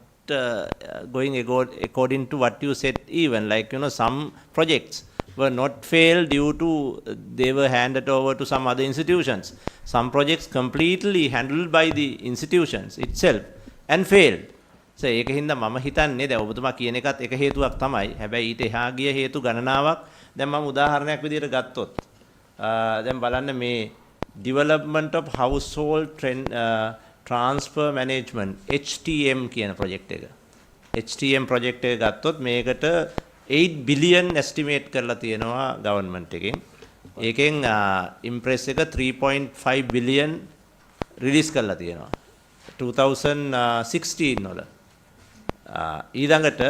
going according to what you said. Even like some projects were not failed due to they were handed over to some other institutions. Some projects completely handled by the institutions itself and failed. So ඒක හින්දා මම හිතන්නේ දැන් ඔබතුමා කියන එකත් එක හේතුවක් තමයි. හැබැයි ඊට එහා ගිය හේතු ගණනාවක් දැන් මම උදාහරණයක් විදිහට ගත්තොත් දැන් බලන්න මේ development of household transfer management HTM කියන project එක. HTM project එක ගත්තොත් මේකට 8 billion estimate කරලා තියෙනවා government එකෙන්. ඒකෙන් impress එක 3.5 billion release කරලා තියෙනවා 2016 වල. ඊළඟට